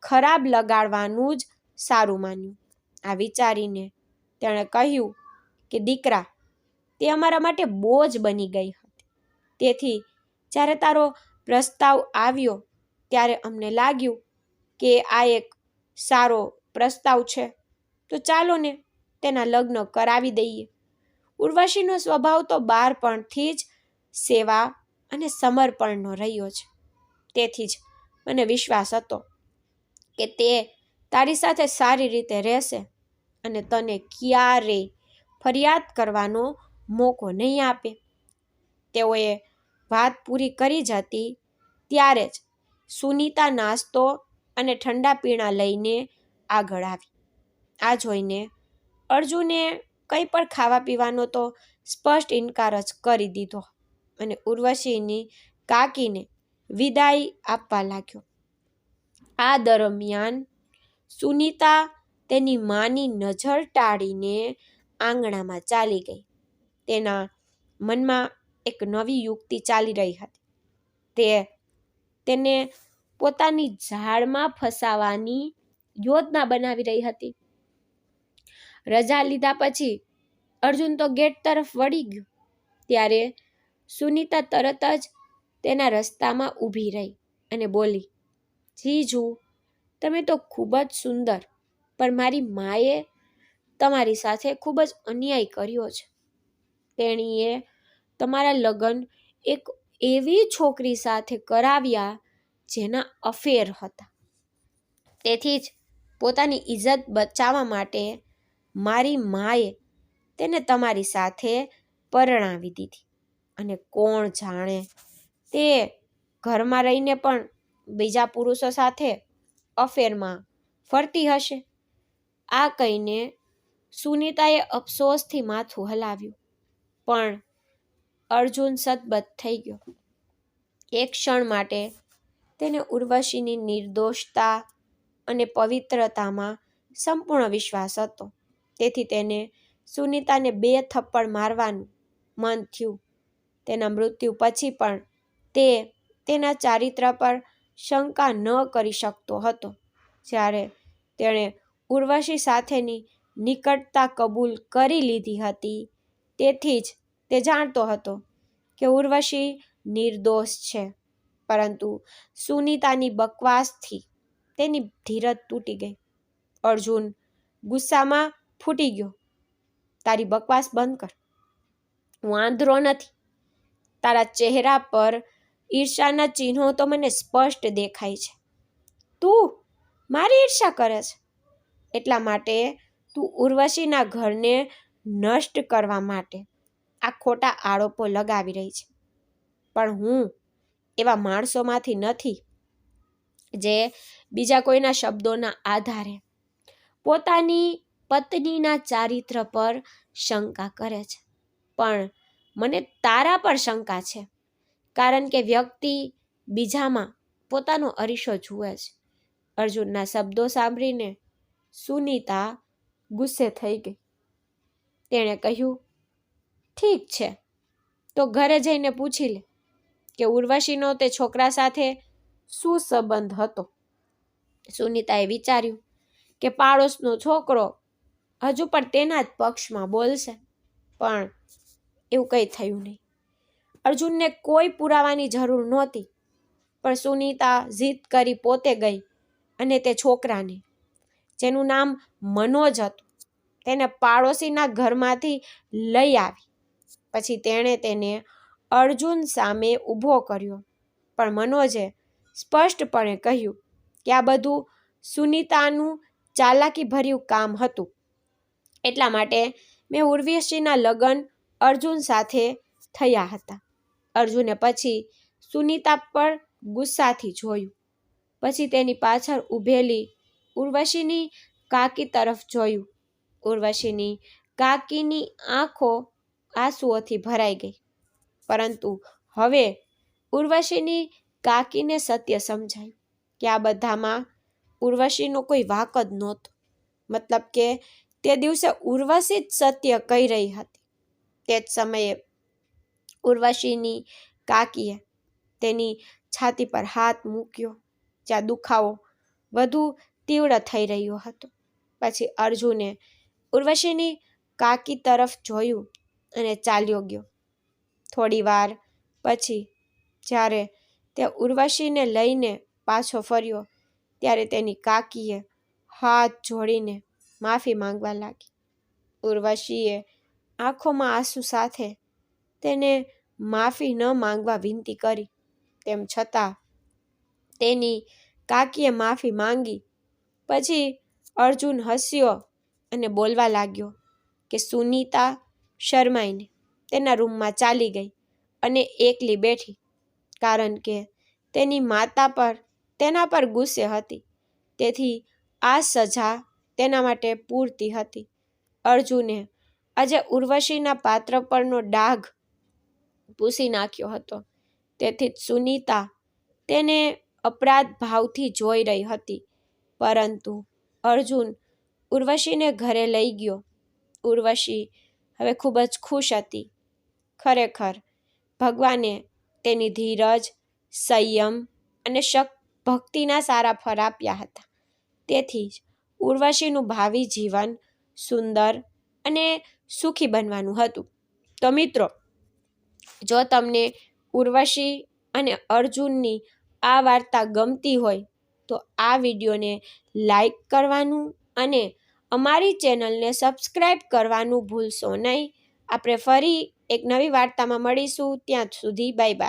ખરાબ લગાડવાનું જ સારું માન્યું. આ વિચારીને તેણે કહ્યું કે દીકરા, તે અમારા માટે બોજ બની ગઈ હતી. તેથી જ્યારે તારો પ્રસ્તાવ આવ્યો ત્યારે અમને લાગ્યું કે આ એક સારો પ્રસ્તાવ છે, તો ચાલો ને તેના લગ્ન કરાવી દઈએ. ઉર્વશીનો સ્વભાવ તો બાળપણથી જ સેવા અને સમર્પણનો રહ્યો છે. તેથી જ મને વિશ્વાસ હતો કે તે તારી સાથે સારી રીતે રહેશે અને તને ક્યારેય ફરિયાદ કરવાનો મોકો નહીં આપે. તેઓએ વાત પૂરી કરી જ હતી ત્યારે જ સુનીતા નાસ્તો અને ઠંડા પીણા લઈને આગળ આવી. આ જોઈને અર્જુને કંઈ પણ ખાવા પીવાનો તો સ્પષ્ટ ઇનકાર જ કરી દીધો અને ઉર્વશીની કાકીને વિદાય આપવા લાગ્યો. આ દરમિયાન સુનીતા તેની માની નજર ટાળીને આંગણામાં ચાલી ગઈ. તેના મનમાં એક નવી યુક્તિ ચાલી રહી હતી. તેને પોતાની જાળમાં ફસાવાની યોજના બનાવી રહી હતી. રજા લીધા પછી અર્જુન તો ગેટ તરફ વળી ગયો ત્યારે સુનીતા તરત જ તેના રસ્તામાં ઊભી રહી અને બોલી, જીજુ, તમે તો ખૂબ જ સુંદર, પણ મારી માએ તમારી સાથે ખૂબ જ અન્યાય કર્યો છે. તેણીએ તમારા લગ્ન એક એવી છોકરી સાથે કરાવ્યા જેના અફેર હતા. તેથી જ પોતાની ઇજ્જત બચાવવા માટે મારી માએ તેને તમારી સાથે પરણાવી દીધી. અને કોણ જાણે તે ઘરમાં રહીને પણ બીજા પુરુષો સાથે અફેરમાં ફરતી હશે. આ કહીને સુનીતાએ અફસોસથી માથું હલાવ્યું, પણ અર્જુન સતબત થઈ ગયો. એક ક્ષણ માટે તેને ઉર્વશીની નિર્દોષતા અને પવિત્રતામાં સંપૂર્ણ વિશ્વાસ હતો. તેથી તેને સુનીતાને 2 થપ્પડ મારવાનું મન થયું. તેના મૃત્યુ પછી પણ તે તેના ચારિત્ર પર શંકા ન કરી શકતો હતો. જ્યારે તેણે ઉર્વશી સાથેની નિકટતા કબૂલ કરી લીધી હતી, તેથી જ તે જાણતો હતો કે ઉર્વશી નિર્દોષ છે. પરંતુ સુનીતાની બકવાસથી તેની ધીરજ તૂટી ગઈ. અર્જુન ગુસ્સામાં ફૂટી ગયો, તારી બકવાસ બંધ કર. હું આંધળો નથી. તારા ચહેરા પર ઈર્ષાના ચિહ્નો તો મને સ્પષ્ટ દેખાય છે. તું મારી ઈર્ષા કરે છે, એટલા માટે તું ઉર્વશીના ઘરને નષ્ટ કરવા માટે આ ખોટા આરોપો લગાવી રહી છે. પણ હું એવા માણસોમાંથી નથી જે બીજા કોઈના શબ્દોના આધારે પોતાની પત્નીના ચારિત્ર પર શંકા કરે છે. પણ મને તારા પર શંકા છે, કારણ કે વ્યક્તિ બીજામાં પોતાનો અરીસો જુએ છે. અર્જુનના શબ્દો સાંભળીને સુનીતા ગુસ્સે થઈ ગઈ. તેણે કહ્યું, ઠીક છે, તો ઘરે જઈને પૂછી લે કે ઉર્વશીનો તે છોકરા સાથે શું સંબંધ હતો. સુનીતાએ વિચાર્યું કે પાડોશનો છોકરો હજુ પણ તેના જ પક્ષમાં બોલશે, પણ એવું કંઈ થયું નહીં. અર્જુનને કોઈ પુરાવાની જરૂર નહોતી, પણ સુનીતા જીદ કરી પોતે ગઈ અને તે છોકરાને, જેનું નામ મનોજ હતું, તેને પાડોશીના ઘરમાંથી લઈ આવી. પછી તેણે તેને અર્જુન સામે ઊભો કર્યો. પણ મનોજે સ્પષ્ટપણે કહ્યું કે આ બધું સુનીતાનું ચાલાકીભર્યું કામ હતું. એટલા માટે મેં ઉર્વશીના લગ્ન અર્જુન સાથે થયા હતા. અર્જુને પછી સુનીતા પર ગુસ્સાથી જોયું. પછી તેની પાછળ ઊભેલી ઉર્વશીની કાકી તરફ જોયું. ઉર્વશીની કાકીની આંખો આંસુઓથી ભરાઈ ગઈ. પરંતુ હવે ઉર્વશીની કાકીને સત્ય સમજાયું કે આ બધામાં ઉર્વશીનો કોઈ વાંક જ નહોતો. મતલબ કે તે દિવસે ઉર્વશી જ સત્ય કહી રહી હતી. તે જ સમયે ઉર્વશીની કાકીએ તેની છાતી પર હાથ મૂક્યો, જ્યાં દુખાવો વધુ તીવ્ર થઈ રહ્યો હતો. પછી અર્જુને ઉર્વશીની કાકી તરફ જોયું અને ચાલ્યો ગયો. થોડી વાર પછી જ્યારે તે ઉર્વશીને લઈને પાછો ફર્યો, ત્યારે તેની કાકીએ હાથ જોડીને માફી માંગવા લાગી. ઉર્વશીએ આંખોમાં આંસુ સાથે તેને માફી ન માંગવા વિનંતી કરી. તેમ છતાં તેની કાકીએ માફી માંગી. પછી અર્જુન હસ્યો અને બોલવા લાગ્યો કે સુનીતા શરમાઈને તેના રૂમમાં ચાલી ગઈ અને એકલી બેઠી, કારણ કે તેની માતા તેના પર ગુસ્સે હતી. તેથી આ સજા તેના માટે પૂરતી હતી. અર્જુને આજે ઉર્વશીના પાત્ર પરનો ડાઘ ભૂંસી નાખ્યો હતો. તેથી જ સુનીતા તેને અપરાધ ભાવથી જોઈ રહી હતી. પરંતુ અર્જુન ઉર્વશીને ઘરે લઈ ગયો. ઉર્વશી હવે ખૂબ જ ખુશ હતી. ખરેખર ભગવાને તેની ધીરજ, સંયમ અને ભક્તિના સારા ફળ આપ્યા હતા. તેથી જ ઉર્વશીનું ભાવિ જીવન સુંદર અને સુખી બનવાનું હતું. તો મિત્રો, જો તમને ઉર્વશી અને અર્જુનની આ વાર્તા ગમતી હોય તો આ વિડીયોને લાઈક કરવાનું અને અમારી ચેનલને સબસ્ક્રાઈબ કરવાનું ભૂલશો નહીં. આપણે ફરી એક નવી વાર્તામાં મળીશું. ત્યાં સુધી બાય બાય.